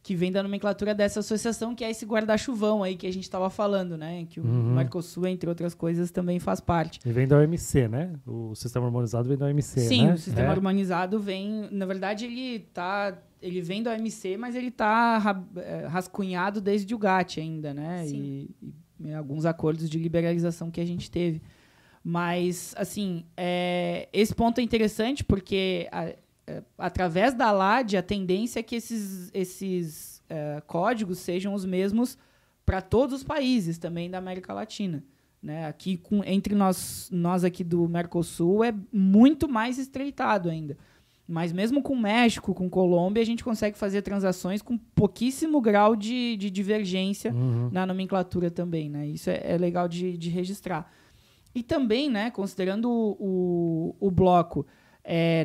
que vem da nomenclatura dessa associação, que é esse guarda-chuvão aí que a gente estava falando, né? Que o Mercosul, entre outras coisas, também faz parte. E vem da OMC, né? O sistema harmonizado vem da OMC, Sim, né? O sistema harmonizado vem... Na verdade, ele vem da OMC, mas ele está rascunhado desde o GATT ainda, né? E alguns acordos de liberalização que a gente teve. Mas, assim, esse ponto é interessante porque, através da ALAD, a tendência é que esses códigos sejam os mesmos para todos os países também da América Latina. Né? Aqui, entre nós aqui do Mercosul, é muito mais estreitado ainda. Mas mesmo com o México, com Colômbia, a gente consegue fazer transações com pouquíssimo grau de divergência na nomenclatura também. Né? Isso é legal de registrar. E também, né, considerando o bloco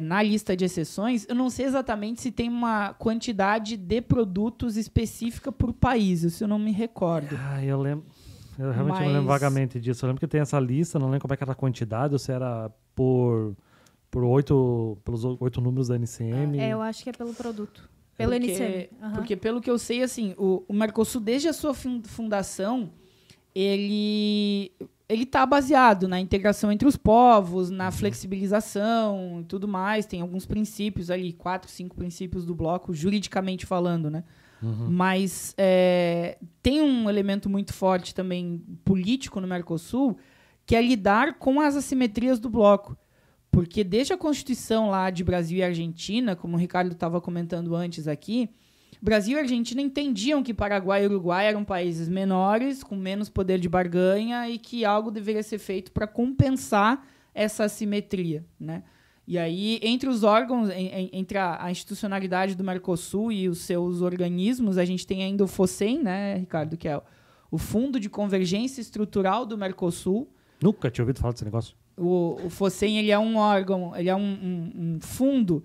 na lista de exceções, eu não sei exatamente se tem uma quantidade de produtos específica por país, isso eu não me recordo. Eu lembro. Eu realmente não lembro vagamente disso. Eu lembro que tem essa lista, não lembro como é que era a quantidade, ou se era pelos 8 números da NCM. Eu acho que é pelo produto. Pelo NCM. Porque, pelo que eu sei, assim, o Mercosul, desde a sua fundação, ele está baseado na integração entre os povos, na flexibilização e tudo mais. Tem alguns princípios ali, 4, 5 princípios do bloco, juridicamente falando, né? Mas tem um elemento muito forte também político no Mercosul, que é lidar com as assimetrias do bloco. Porque desde a Constituição lá de Brasil e Argentina, como o Ricardo estava comentando antes aqui, Brasil e Argentina entendiam que Paraguai e Uruguai eram países menores, com menos poder de barganha, e que algo deveria ser feito para compensar essa assimetria, né? E aí, entre os órgãos, entre a institucionalidade do Mercosul e os seus organismos, a gente tem ainda o FOSEM, né, Ricardo, que é o Fundo de Convergência Estrutural do Mercosul. Nunca tinha ouvido falar desse negócio. O FOSEM, ele é um órgão, ele é um fundo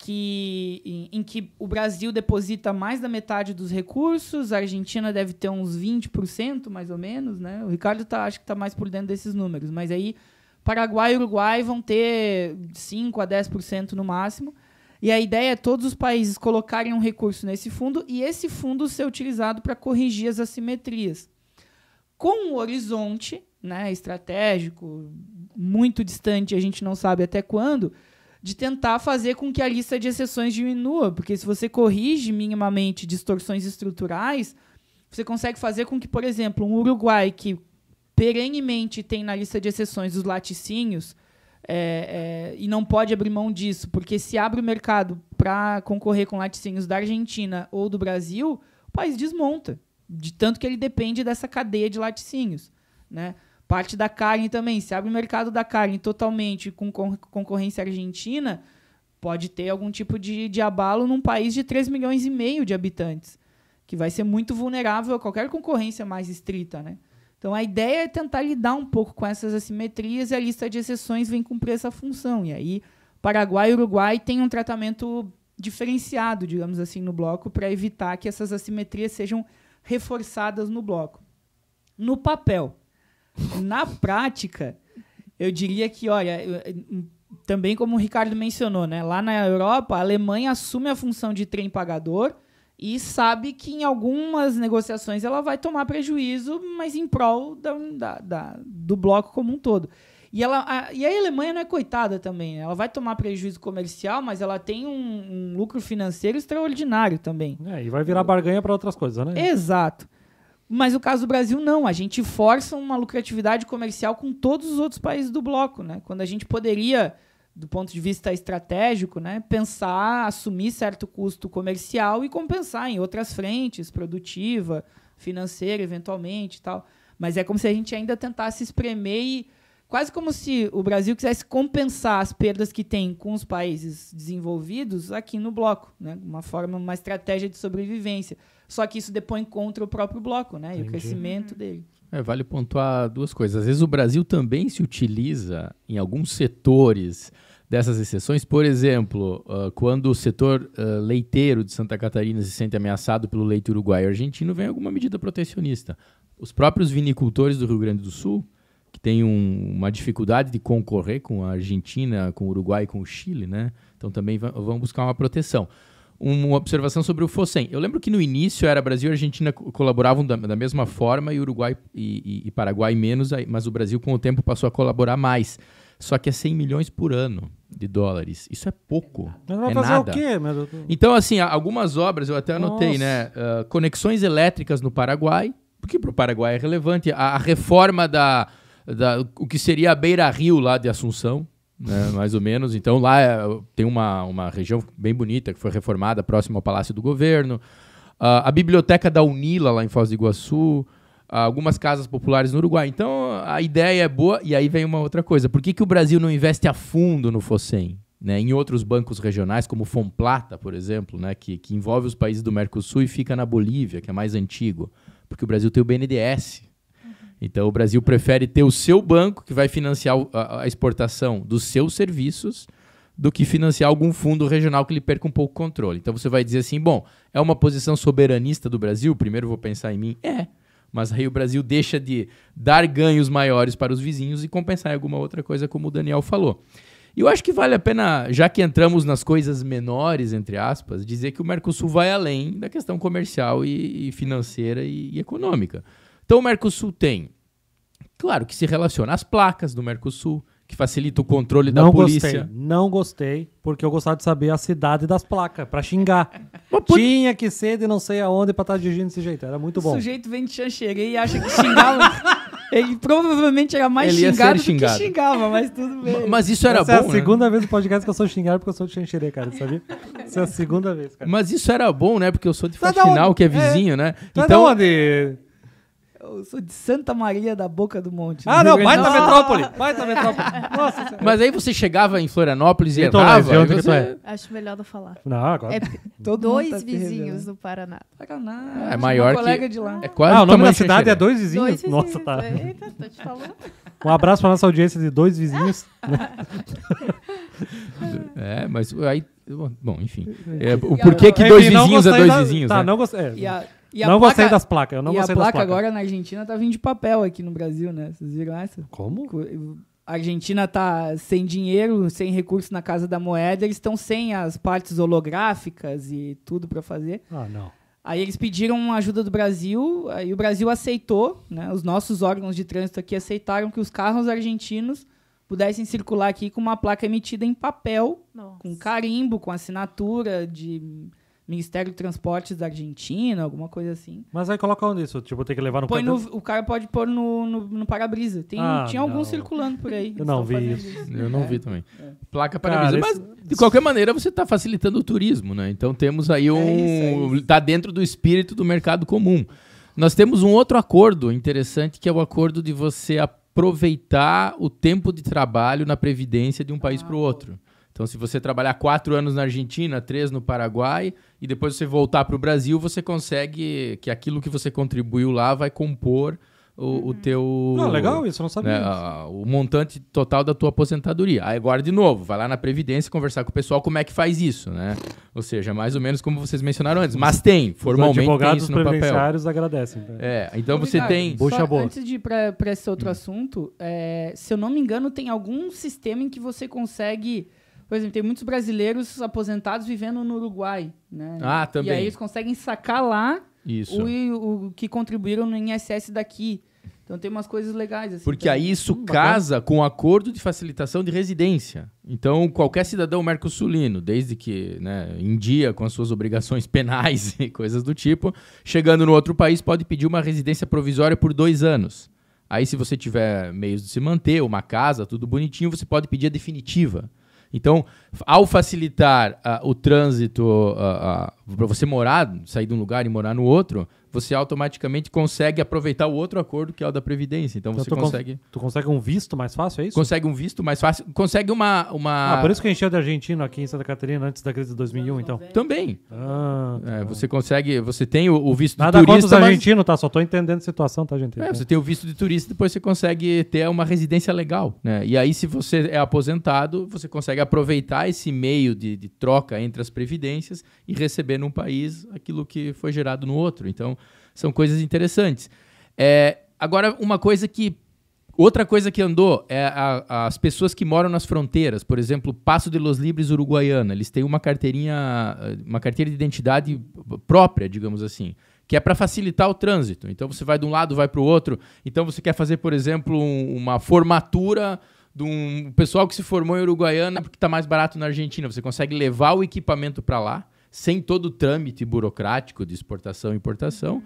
em que o Brasil deposita mais da metade dos recursos, a Argentina deve ter uns 20%, mais ou menos, né? O Ricardo acho que está mais por dentro desses números, mas aí Paraguai e Uruguai vão ter 5% a 10% no máximo, e a ideia é todos os países colocarem um recurso nesse fundo e esse fundo ser utilizado para corrigir as assimetrias. Com um horizonte, né, estratégico, muito distante, a gente não sabe até quando, de tentar fazer com que a lista de exceções diminua, porque se você corrige minimamente distorções estruturais, você consegue fazer com que, por exemplo, um Uruguai que perenemente tem na lista de exceções os laticínios, e não pode abrir mão disso, porque se abre o mercado para concorrer com laticínios da Argentina ou do Brasil, o país desmonta, de tanto que ele depende dessa cadeia de laticínios, né? Parte da carne também, se abre o mercado da carne totalmente com concorrência argentina, pode ter algum tipo de abalo num país de 3,5 milhões de habitantes, que vai ser muito vulnerável a qualquer concorrência mais estrita, né? Então, a ideia é tentar lidar um pouco com essas assimetrias e a lista de exceções vem cumprir essa função. E aí, Paraguai e Uruguai têm um tratamento diferenciado, digamos assim, no bloco, para evitar que essas assimetrias sejam reforçadas no bloco. No papel. Na prática, eu diria que, olha, também como o Ricardo mencionou, né, lá na Europa, a Alemanha assume a função de trem pagador e sabe que em algumas negociações ela vai tomar prejuízo, mas em prol do bloco como um todo. E a Alemanha não é coitada também, né? Ela vai tomar prejuízo comercial, mas ela tem um lucro financeiro extraordinário também. E vai virar barganha para outras coisas, né? Exato. Mas no caso do Brasil, não. A gente força uma lucratividade comercial com todos os outros países do bloco, né? Quando a gente poderia, do ponto de vista estratégico, né, pensar, assumir certo custo comercial e compensar em outras frentes, produtiva, financeira, eventualmente e tal. Mas é como se a gente ainda tentasse espremer e quase como se o Brasil quisesse compensar as perdas que tem com os países desenvolvidos aqui no bloco, né? Uma estratégia de sobrevivência. Só que isso depõe contra o próprio bloco, né? E o crescimento dele. Vale pontuar duas coisas. Às vezes o Brasil também se utiliza em alguns setores dessas exceções. Por exemplo, quando o setor leiteiro de Santa Catarina se sente ameaçado pelo leite uruguaio e argentino, vem alguma medida protecionista. Os próprios vinicultores do Rio Grande do Sul, que têm uma dificuldade de concorrer com a Argentina, com o Uruguai e com o Chile, né? Então também vão buscar uma proteção. Uma observação sobre o FOSEM. Eu lembro que no início era Brasil e Argentina colaboravam da mesma forma e Uruguai e Paraguai menos, mas o Brasil com o tempo passou a colaborar mais. Só que é 100 milhões por ano de dólares. Isso é pouco. Mas vai é fazer nada. o quê, meu doutor? Então, assim, algumas obras, eu até anotei, né? Conexões elétricas no Paraguai, porque para o Paraguai é relevante. A reforma o que seria a beira-rio lá de Assunção, né, mais ou menos. Então lá tem uma região bem bonita que foi reformada próximo ao Palácio do Governo. A biblioteca da Unila lá em Foz do Iguaçu. Algumas casas populares no Uruguai. Então a ideia é boa. E aí vem uma outra coisa. Por que o Brasil não investe a fundo no FOSEM? Né, em outros bancos regionais, como o Fomplata, por exemplo, né, que envolve os países do Mercosul e fica na Bolívia, que é mais antigo. Porque o Brasil tem o BNDES. Então, o Brasil prefere ter o seu banco, que vai financiar a exportação dos seus serviços, do que financiar algum fundo regional que lhe perca um pouco o controle. Então, você vai dizer assim, bom, é uma posição soberanista do Brasil? Primeiro vou pensar em mim. Mas aí o Brasil deixa de dar ganhos maiores para os vizinhos e compensar em alguma outra coisa, como o Daniel falou. E eu acho que vale a pena, já que entramos nas coisas menores, entre aspas, dizer que o Mercosul vai além da questão comercial e financeira e econômica. Então o Mercosul tem, claro que se relaciona às placas do Mercosul, que facilita o controle da polícia. Não gostei, porque eu gostava de saber a cidade das placas, pra xingar. Tinha que ser de não sei aonde pra estar dirigindo desse jeito, era muito bom. O sujeito vem de Xanxerê e acha que xingava. Ele provavelmente era mais xingado do que xingava, mas tudo bem. Mas isso era bom, é a segunda vez no podcast que eu sou xingado porque eu sou de Xanxerê, cara, sabia? Essa é a segunda vez, cara. Mas isso era bom, né? Porque eu sou de Faxinal, que é vizinho, né? Então, onde? Eu sou de Santa Maria da Boca do Monte. Não, baita metrópole. Nossa senhora. Mas aí você chegava em Florianópolis e errava. Acho melhor não falar. Não, agora. Dois vizinhos do Paraná. Paraná. É maior colega que... de lá. É quase o nome da cidade é Dois Vizinhos? Nossa, tá. Eita, tô te falando. Um abraço pra nossa audiência de Dois Vizinhos. Mas aí... Bom, enfim. Por que Dois Vizinhos é Dois Vizinhos? Tá, né? não gostei. Não gostei das placas. Eu não gostei das placas. E a placa agora na Argentina tá vindo de papel aqui no Brasil, né? Vocês viram essa? Como? A Argentina tá sem dinheiro, sem recurso na Casa da Moeda. Eles estão sem as partes holográficas e tudo para fazer. Não. Aí eles pediram ajuda do Brasil, aí o Brasil aceitou, né? Os nossos órgãos de trânsito aqui aceitaram que os carros argentinos pudessem circular aqui com uma placa emitida em papel, com carimbo, com assinatura de Ministério de Transportes da Argentina, alguma coisa assim. Mas aí coloca onde isso? Tipo, tem que levar no Põe caderno? o cara pode pôr no para-brisa. Tinha alguns circulando por aí. Eu não Estão vi fazendo isso. Eu não vi também. Placa Cara, para-brisa. Mas, de qualquer maneira, você está facilitando o turismo, né? Então, temos aí isso. Está dentro do espírito do mercado comum. Nós temos um outro acordo interessante, que é o acordo de você aproveitar o tempo de trabalho na previdência de um país para o outro. Então, se você trabalhar 4 anos na Argentina, 3 no Paraguai, e depois você voltar para o Brasil, você consegue que aquilo que você contribuiu lá vai compor o teu... Legal isso, eu não sabia isso. O montante total da tua aposentadoria. Aí agora, de novo, vai lá na Previdência conversar com o pessoal como é que faz isso, né? Ou seja, mais ou menos como vocês mencionaram antes. Mas formalmente Os advogados tem isso no papel. previdenciários agradecem. Então você Ricardo, tem... Bucha boa. Antes de ir para esse outro assunto, se eu não me engano, tem algum sistema em que você consegue... Por exemplo, tem muitos brasileiros aposentados vivendo no Uruguai, né? Também. E aí eles conseguem sacar lá Isso. o que contribuíram no INSS daqui. Então tem umas coisas legais. Assim, Porque aí isso casa com o acordo de facilitação de residência. Então, qualquer cidadão mercosulino, desde que em dia com as suas obrigações penais e coisas do tipo, chegando no outro país, pode pedir uma residência provisória por 2 anos. Aí, se você tiver meios de se manter, uma casa, tudo bonitinho, você pode pedir a definitiva. Então, ao facilitar o trânsito para você sair de um lugar e morar no outro, você automaticamente consegue aproveitar o outro acordo, que é o da Previdência. Então você consegue... Tu consegue um visto mais fácil, é isso? Consegue um visto mais fácil. Consegue uma... por isso que encheu de argentino aqui em Santa Catarina antes da crise de 2001, então. Também. Tá. Você consegue... Você tem o visto Nada de contra turista, os argentinos, tá? Só tô entendendo a situação, tá, gente? você tem o visto de turista, depois você consegue ter uma residência legal, né? E aí, se você é aposentado, você consegue aproveitar esse meio de troca entre as previdências e receber num país aquilo que foi gerado no outro. Então, são coisas interessantes. Agora, outra coisa que andou é as pessoas que moram nas fronteiras. Por exemplo, Passo de los Libres Uruguaiana. Eles têm uma carteira de identidade própria, digamos assim, que é para facilitar o trânsito. Então, você vai de um lado, vai para o outro. Então, você quer fazer, por exemplo, uma formatura de um pessoal que se formou em Uruguaiana porque está mais barato na Argentina. Você consegue levar o equipamento para lá, sem todo o trâmite burocrático de exportação e importação,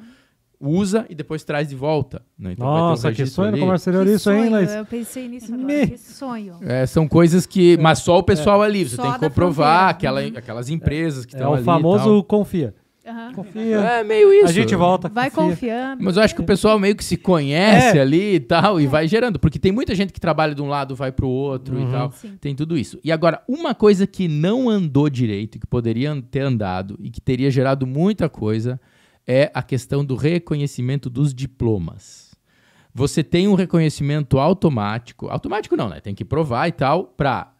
usa e depois traz de volta. Né? Então Nossa, que sonho no comércio exterior isso, hein, Laís? Eu pensei nisso agora, que sonho. São coisas que... Mas só o pessoal ali. Você Só tem que da comprovar fronteira. aquelas empresas que É estão ali. o famoso e tal. confia. Aham. Confia. É meio isso. A gente volta. Vai confia. confiando. Mas eu acho que o pessoal meio que se conhece ali e tal, e vai gerando. Porque tem muita gente que trabalha de um lado, vai pro outro e tal. Sim. Tem tudo isso. E agora, uma coisa que não andou direito, que poderia ter andado e que teria gerado muita coisa, é a questão do reconhecimento dos diplomas. Você tem um reconhecimento automático. Automático não, né? Tem que provar e tal, para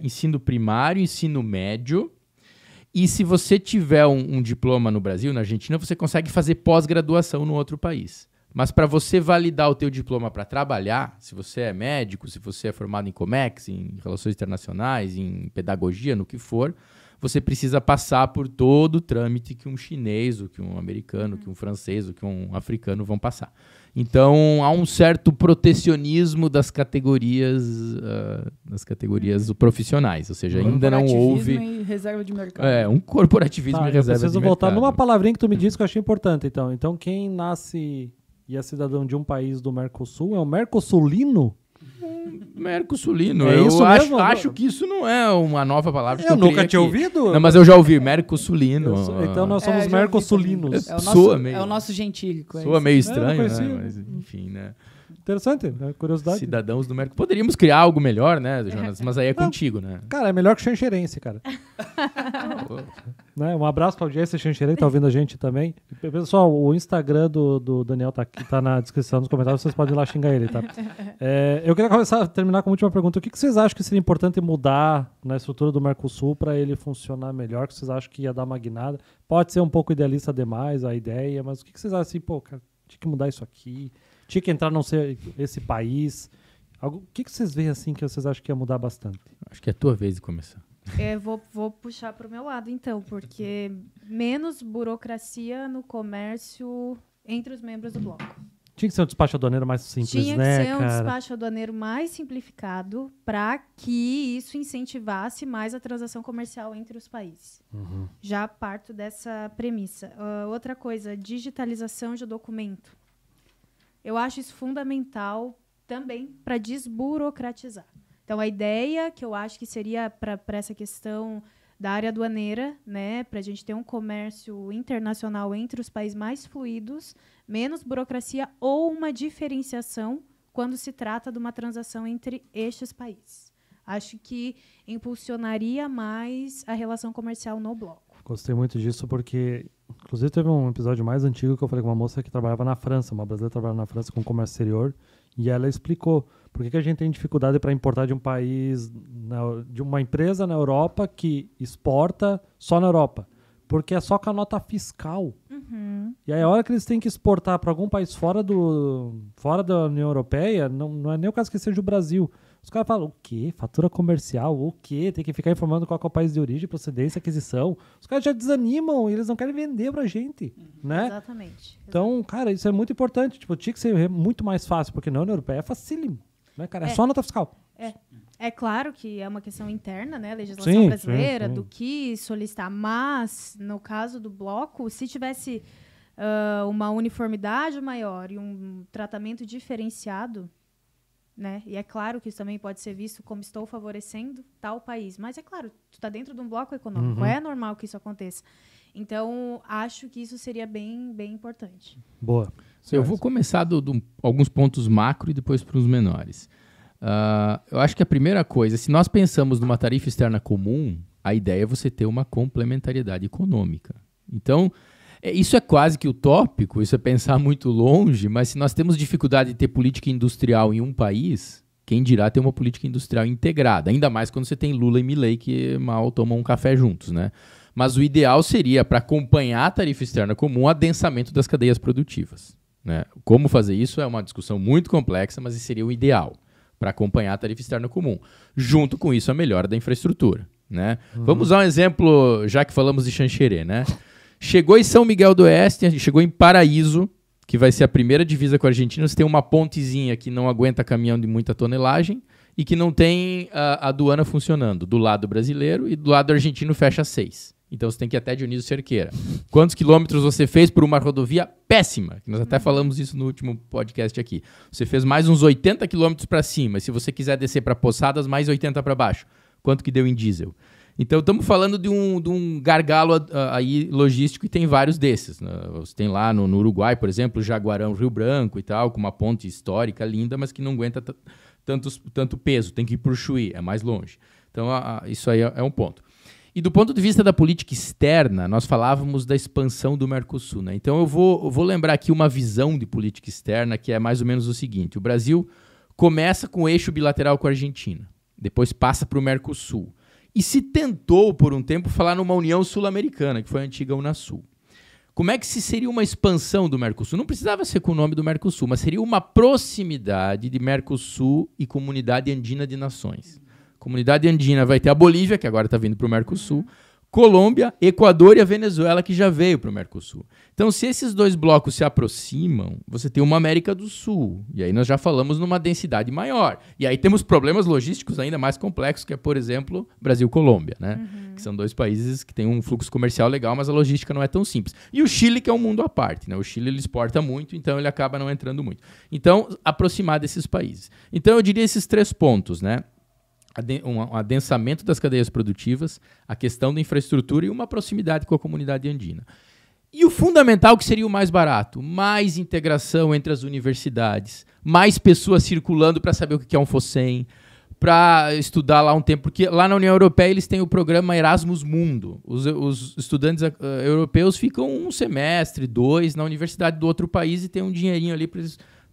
ensino primário, ensino médio. E se você tiver um diploma no Brasil, na Argentina, você consegue fazer pós-graduação no outro país. Mas para você validar o teu diploma para trabalhar, se você é médico, se você é formado em Comex, em Relações Internacionais, em Pedagogia, no que for, você precisa passar por todo o trâmite que um chinês, ou que um americano, que um francês, ou que um africano vão passar. Então, há um certo protecionismo das categorias profissionais, ou seja, ainda não houve... E reserva de mercado. um corporativismo e Eu reserva de preciso mercado. voltar numa palavrinha que tu me disse que eu achei importante, então. Então, quem nasce e é cidadão de um país do Mercosul é um mercosulino? Mercosulino. É eu isso mesmo? acho que isso não é uma nova palavra que Eu eu nunca criei tinha aqui. ouvido. Não, mas eu já ouvi, mercosulino. Então nós somos já ouvi mercosulinos. também. Soa meio- É o nosso gentílico. Soa meio não estranho, conhecia. né? Mas, enfim, né? Interessante, né? Curiosidade. Cidadãos do Mercosul. Poderíamos criar algo melhor, né, Jonas? Mas aí é contigo, né? Cara, é melhor que xanxerense, cara. Né? Um abraço pra audiência xanxerense, tá ouvindo a gente também. Pessoal, o Instagram do Daniel tá aqui, tá na descrição dos comentários, vocês podem ir lá xingar ele, tá? Eu queria terminar com uma última pergunta. O que vocês acham que seria importante mudar na estrutura do Mercosul para ele funcionar melhor? O que vocês acham que ia dar uma guinada? Pode ser um pouco idealista demais a ideia, mas o que vocês acham assim, pô, cara, tinha que mudar isso aqui, tinha que entrar não ser esse país. O que vocês veem assim que vocês acham que ia mudar bastante? Acho que é a tua vez de começar. Vou puxar para o meu lado, então, porque menos burocracia no comércio entre os membros do bloco. Tinha que ser um despacho aduaneiro mais simples, Tinha né, que ser um cara? despacho aduaneiro mais simplificado para que isso incentivasse mais a transação comercial entre os países. Uhum. Já parto dessa premissa. Outra coisa, digitalização de documento. Eu acho isso fundamental também para desburocratizar. Então, a ideia que eu acho que seria para essa questão da área aduaneira, né, para a gente ter um comércio internacional entre os países mais fluidos, menos burocracia ou uma diferenciação quando se trata de uma transação entre estes países. Acho que impulsionaria mais a relação comercial no bloco. Gostei muito disso porque, inclusive, teve um episódio mais antigo que eu falei com uma moça que trabalhava na França, uma brasileira que trabalhava na França com comércio exterior, e ela explicou por que a gente tem dificuldade para importar de um país, de uma empresa na Europa que exporta só na Europa. Porque é só com a nota fiscal. Uhum. E aí, a hora que eles têm que exportar para algum país fora da União Europeia, não é nem o caso que seja o Brasil. Os caras falam, o quê? Fatura comercial? O quê? Tem que ficar informando qual é o país de origem, procedência, aquisição. Os caras já desanimam e eles não querem vender pra gente, né? Exatamente. Então, cara, isso é muito importante. Tipo, tinha que ser muito mais fácil, porque na União Europeia é facílimo, né, cara? É só nota fiscal. É claro que é uma questão interna, né, legislação Sim, brasileira, sim. do que solicitar, mas no caso do bloco, se tivesse uma uniformidade maior e um tratamento diferenciado, né, e é claro que isso também pode ser visto como estou favorecendo tal país, mas é claro, tu está dentro de um bloco econômico, é normal que isso aconteça. Então, acho que isso seria bem, bem importante. Boa. Eu vou começar alguns pontos macro e depois para os menores. Eu acho que a primeira coisa, se nós pensamos numa tarifa externa comum, a ideia é você ter uma complementariedade econômica. Então, isso é quase que utópico, isso é pensar muito longe, mas se nós temos dificuldade de ter política industrial em um país, quem dirá ter uma política industrial integrada, ainda mais quando você tem Lula e Milei que mal tomam um café juntos, né? Mas o ideal seria, para acompanhar a tarifa externa comum, o adensamento das cadeias produtivas, né? Como fazer isso é uma discussão muito complexa, mas esse seria o ideal para acompanhar a tarifa externa comum. Junto com isso, a melhora da infraestrutura, né? Vamos usar um exemplo, já que falamos de Xanxerê, né? Chegou em São Miguel do Oeste, chegou em Paraíso, que vai ser a primeira divisa com a Argentina. Você tem uma pontezinha que não aguenta caminhão de muita tonelagem e que não tem a aduana funcionando. Do lado brasileiro e do lado argentino fecha 6. Então você tem que ir até Dionísio Cerqueira. Quantos quilômetros você fez por uma rodovia péssima? Nós até falamos isso no último podcast aqui. Você fez mais uns 80 quilômetros para cima. E se você quiser descer para Poçadas, mais 80 para baixo. Quanto que deu em diesel? Então estamos falando de um gargalo aí logístico e tem vários desses, né? Você tem lá no Uruguai, por exemplo, Jaguarão, Rio Branco e tal, com uma ponte histórica linda, mas que não aguenta tanto peso. Tem que ir para o Chuí, é mais longe. Então isso aí é um ponto. E do ponto de vista da política externa, nós falávamos da expansão do Mercosul, né? Então eu vou lembrar aqui uma visão de política externa que é mais ou menos o seguinte. O Brasil começa com o eixo bilateral com a Argentina, depois passa para o Mercosul. E se tentou, por um tempo, falar numa União Sul-Americana, que foi a antiga Unasul. Como é que seria uma expansão do Mercosul? Não precisava ser com o nome do Mercosul, mas seria uma proximidade de Mercosul e Comunidade Andina de Nações. Comunidade Andina vai ter a Bolívia, que agora está vindo para o Mercosul, Colômbia, Equador e a Venezuela, que já veio para o Mercosul. Então, se esses dois blocos se aproximam, você tem uma América do Sul. E aí nós já falamos numa densidade maior. E aí temos problemas logísticos ainda mais complexos, que é, por exemplo, Brasil-Colômbia, né? Que são dois países que têm um fluxo comercial legal, mas a logística não é tão simples. E o Chile, que é um mundo à parte, né? O Chile ele exporta muito, então ele acaba não entrando muito. Então, aproximar desses países. Então, eu diria esses 3 pontos, né? Um adensamento das cadeias produtivas, a questão da infraestrutura e uma proximidade com a comunidade andina. E o fundamental, que seria o mais barato, mais integração entre as universidades, mais pessoas circulando para saber o que é um FOSEM, para estudar lá um tempo, porque lá na União Europeia eles têm o programa Erasmus Mundo. Os estudantes europeus ficam 1 semestre, 2 na universidade do outro país e tem um dinheirinho ali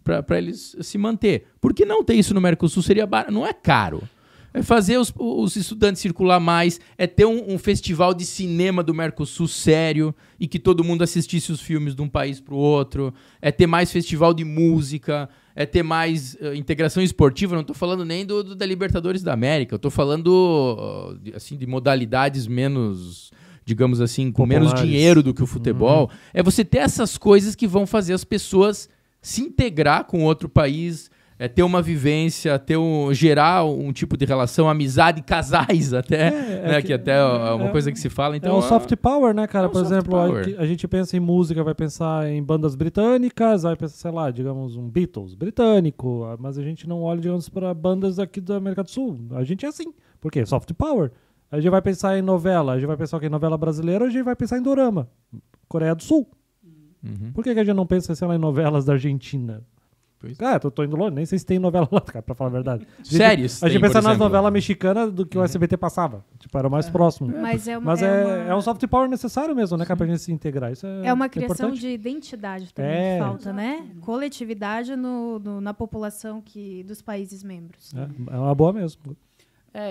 para eles se manter. Por que não ter isso no Mercosul? Seria barato, não é caro. É fazer os estudantes circular mais, é ter um festival de cinema do Mercosul sério e que todo mundo assistisse os filmes de um país para o outro, é ter mais festival de música, é ter mais integração esportiva. Não estou falando nem da Libertadores da América, eu estou falando assim, de modalidades menos, digamos assim, com populares, menos dinheiro do que o futebol. É você ter essas coisas que vão fazer as pessoas se integrar com outro país, ter uma vivência, gerar um tipo de relação, amizade, casais até, que até é uma coisa que se fala. Então, é o soft power, né, cara? é um Por soft exemplo, power. a gente pensa em música, vai pensar em bandas britânicas, vai pensar, sei lá, digamos, um Beatles britânico, mas a gente não olha, digamos, para bandas aqui da América do Sul. A gente é assim. Por quê? Soft power. A gente vai pensar em novela, a gente vai pensar em novela brasileira, a gente vai pensar em dorama. Coreia do Sul. Uhum. Por que a gente não pensa, sei lá, em novelas da Argentina? Pois. Tô indo longe, nem sei se tem novela lá, cara, pra falar a verdade. Séries A gente tem, pensa por nas exemplo. novelas mexicanas do que o SBT passava. Tipo, era o mais próximo. Mas Mas é um soft power necessário mesmo, né, cara, pra gente se integrar. Isso É uma criação importante. de identidade também É. que falta, né? Coletividade na população dos países membros. É uma boa mesmo.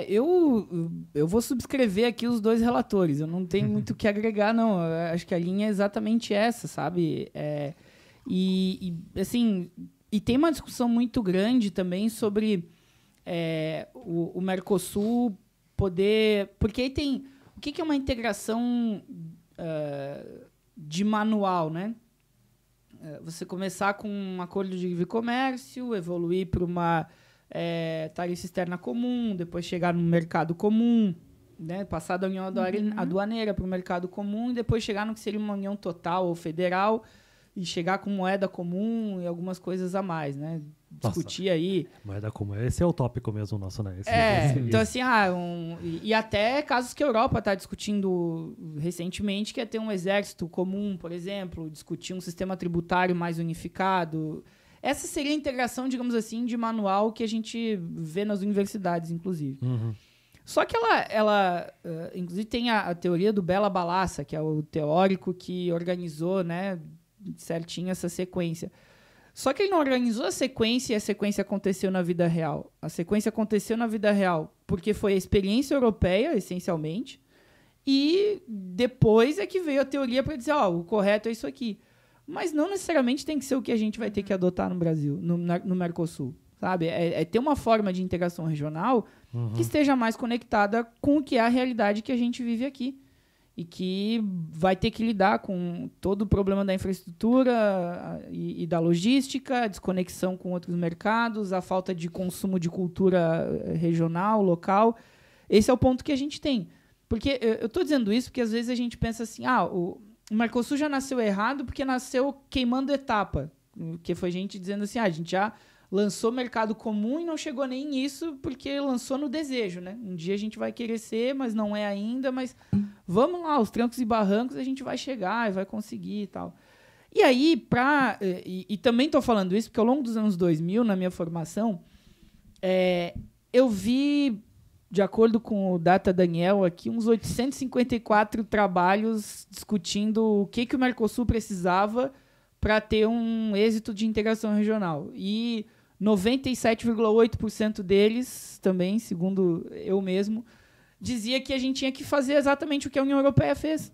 Eu vou subscrever aqui os dois relatores. Eu não tenho muito o que agregar, não. Eu acho que a linha é exatamente essa, sabe? Assim, e tem uma discussão muito grande também sobre o Mercosul poder... Porque aí tem... O que é uma integração de manual, né? Você começar com um acordo de livre comércio, evoluir para uma tarifa externa comum, depois chegar no mercado comum, né? Passar da união aduaneira para o mercado comum e depois chegar no que seria uma união total ou federal e chegar com moeda comum e algumas coisas a mais, né? Discutir aí. Moeda comum. Esse é o tópico mesmo nosso, né? Então assim, e até casos que a Europa está discutindo recentemente, que é ter um exército comum, por exemplo, discutir um sistema tributário mais unificado. Essa seria a integração, digamos assim, de manual que a gente vê nas universidades, inclusive. Uhum. Só que ela inclusive, tem a teoria do Bela Balassa, que é o teórico que organizou, né, certinho essa sequência. Só que ele não organizou a sequência e a sequência aconteceu na vida real. A sequência aconteceu na vida real porque foi a experiência europeia, essencialmente, e depois é que veio a teoria para dizer, o correto é isso aqui. Mas não necessariamente tem que ser o que a gente vai ter que adotar no Brasil, no Mercosul, sabe? É ter uma forma de integração regional que esteja mais conectada com o que é a realidade que a gente vive aqui. E que vai ter que lidar com todo o problema da infraestrutura e da logística, a desconexão com outros mercados, a falta de consumo de cultura regional, local. Esse é o ponto que a gente tem. Porque eu estou dizendo isso porque às vezes a gente pensa assim, o Mercosul já nasceu errado porque nasceu queimando etapa. Que foi gente dizendo assim, a gente já lançou mercado comum e não chegou nem nisso porque lançou no desejo, né? Um dia a gente vai querer ser, mas não é ainda, mas vamos lá, os trancos e barrancos a gente vai chegar e vai conseguir e tal. E aí, e também estou falando isso porque ao longo dos anos 2000, na minha formação, eu vi, de acordo com o Data Daniel aqui, uns 854 trabalhos discutindo o que o Mercosul precisava para ter um êxito de integração regional. E 97,8% deles, também, segundo eu mesmo, dizia que a gente tinha que fazer exatamente o que a União Europeia fez.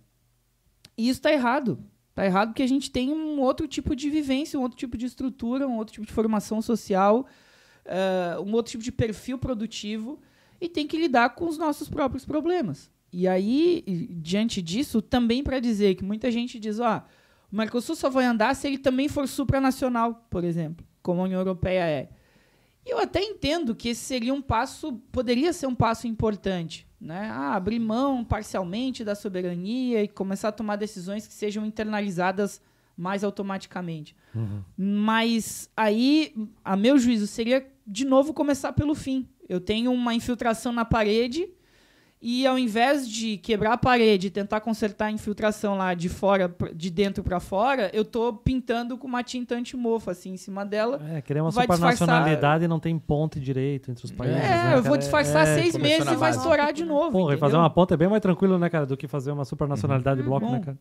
E isso está errado. Está errado porque a gente tem um outro tipo de vivência, um outro tipo de estrutura, um outro tipo de formação social, um outro tipo de perfil produtivo e tem que lidar com os nossos próprios problemas. E aí, diante disso, também para dizer que muita gente diz, o Mercosul só vai andar se ele também for supranacional, por exemplo, como a União Europeia é. E eu até entendo que esse seria poderia ser um passo importante, né? Abrir mão parcialmente da soberania e começar a tomar decisões que sejam internalizadas mais automaticamente. Mas aí, a meu juízo, seria, de novo, começar pelo fim. Eu tenho uma infiltração na parede e, ao invés de quebrar a parede e tentar consertar a infiltração lá de dentro para fora, eu tô pintando com uma tinta anti-mofo, assim, em cima dela. Querer uma supranacionalidade e não tem ponte direito entre os países. Né, eu vou disfarçar 6 meses e vai estourar de novo. Porra, e fazer uma ponte é bem mais tranquilo, né, cara, do que fazer uma supranacionalidade de bloco, né, cara?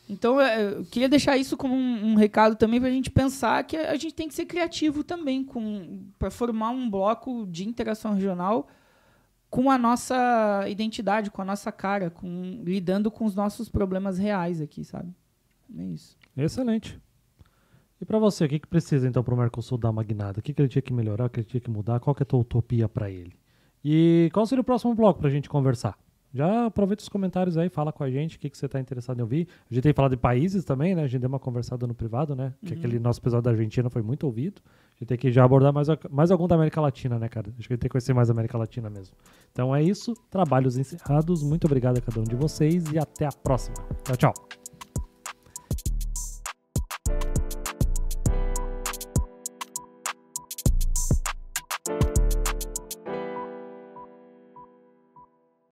Então, eu queria deixar isso como um recado também pra gente pensar que a gente tem que ser criativo também para formar um bloco de interação regional com a nossa identidade, com a nossa cara, lidando com os nossos problemas reais aqui, sabe? É isso. Excelente. E pra você, o que precisa então pro Mercosul dar uma guinada? O que ele tinha que melhorar, o que ele tinha que mudar? Qual que é a tua utopia pra ele? E qual seria o próximo bloco pra gente conversar? Já aproveita os comentários aí, fala com a gente o que você está interessado em ouvir. A gente tem falado de países também, né? A gente deu uma conversada no privado, né? Que aquele nosso episódio da Argentina foi muito ouvido. A gente tem que já abordar mais algum da América Latina, né, cara? Acho que a gente tem que conhecer mais a América Latina mesmo. Então é isso. Trabalhos encerrados. Muito obrigado a cada um de vocês e até a próxima. Tchau, tchau.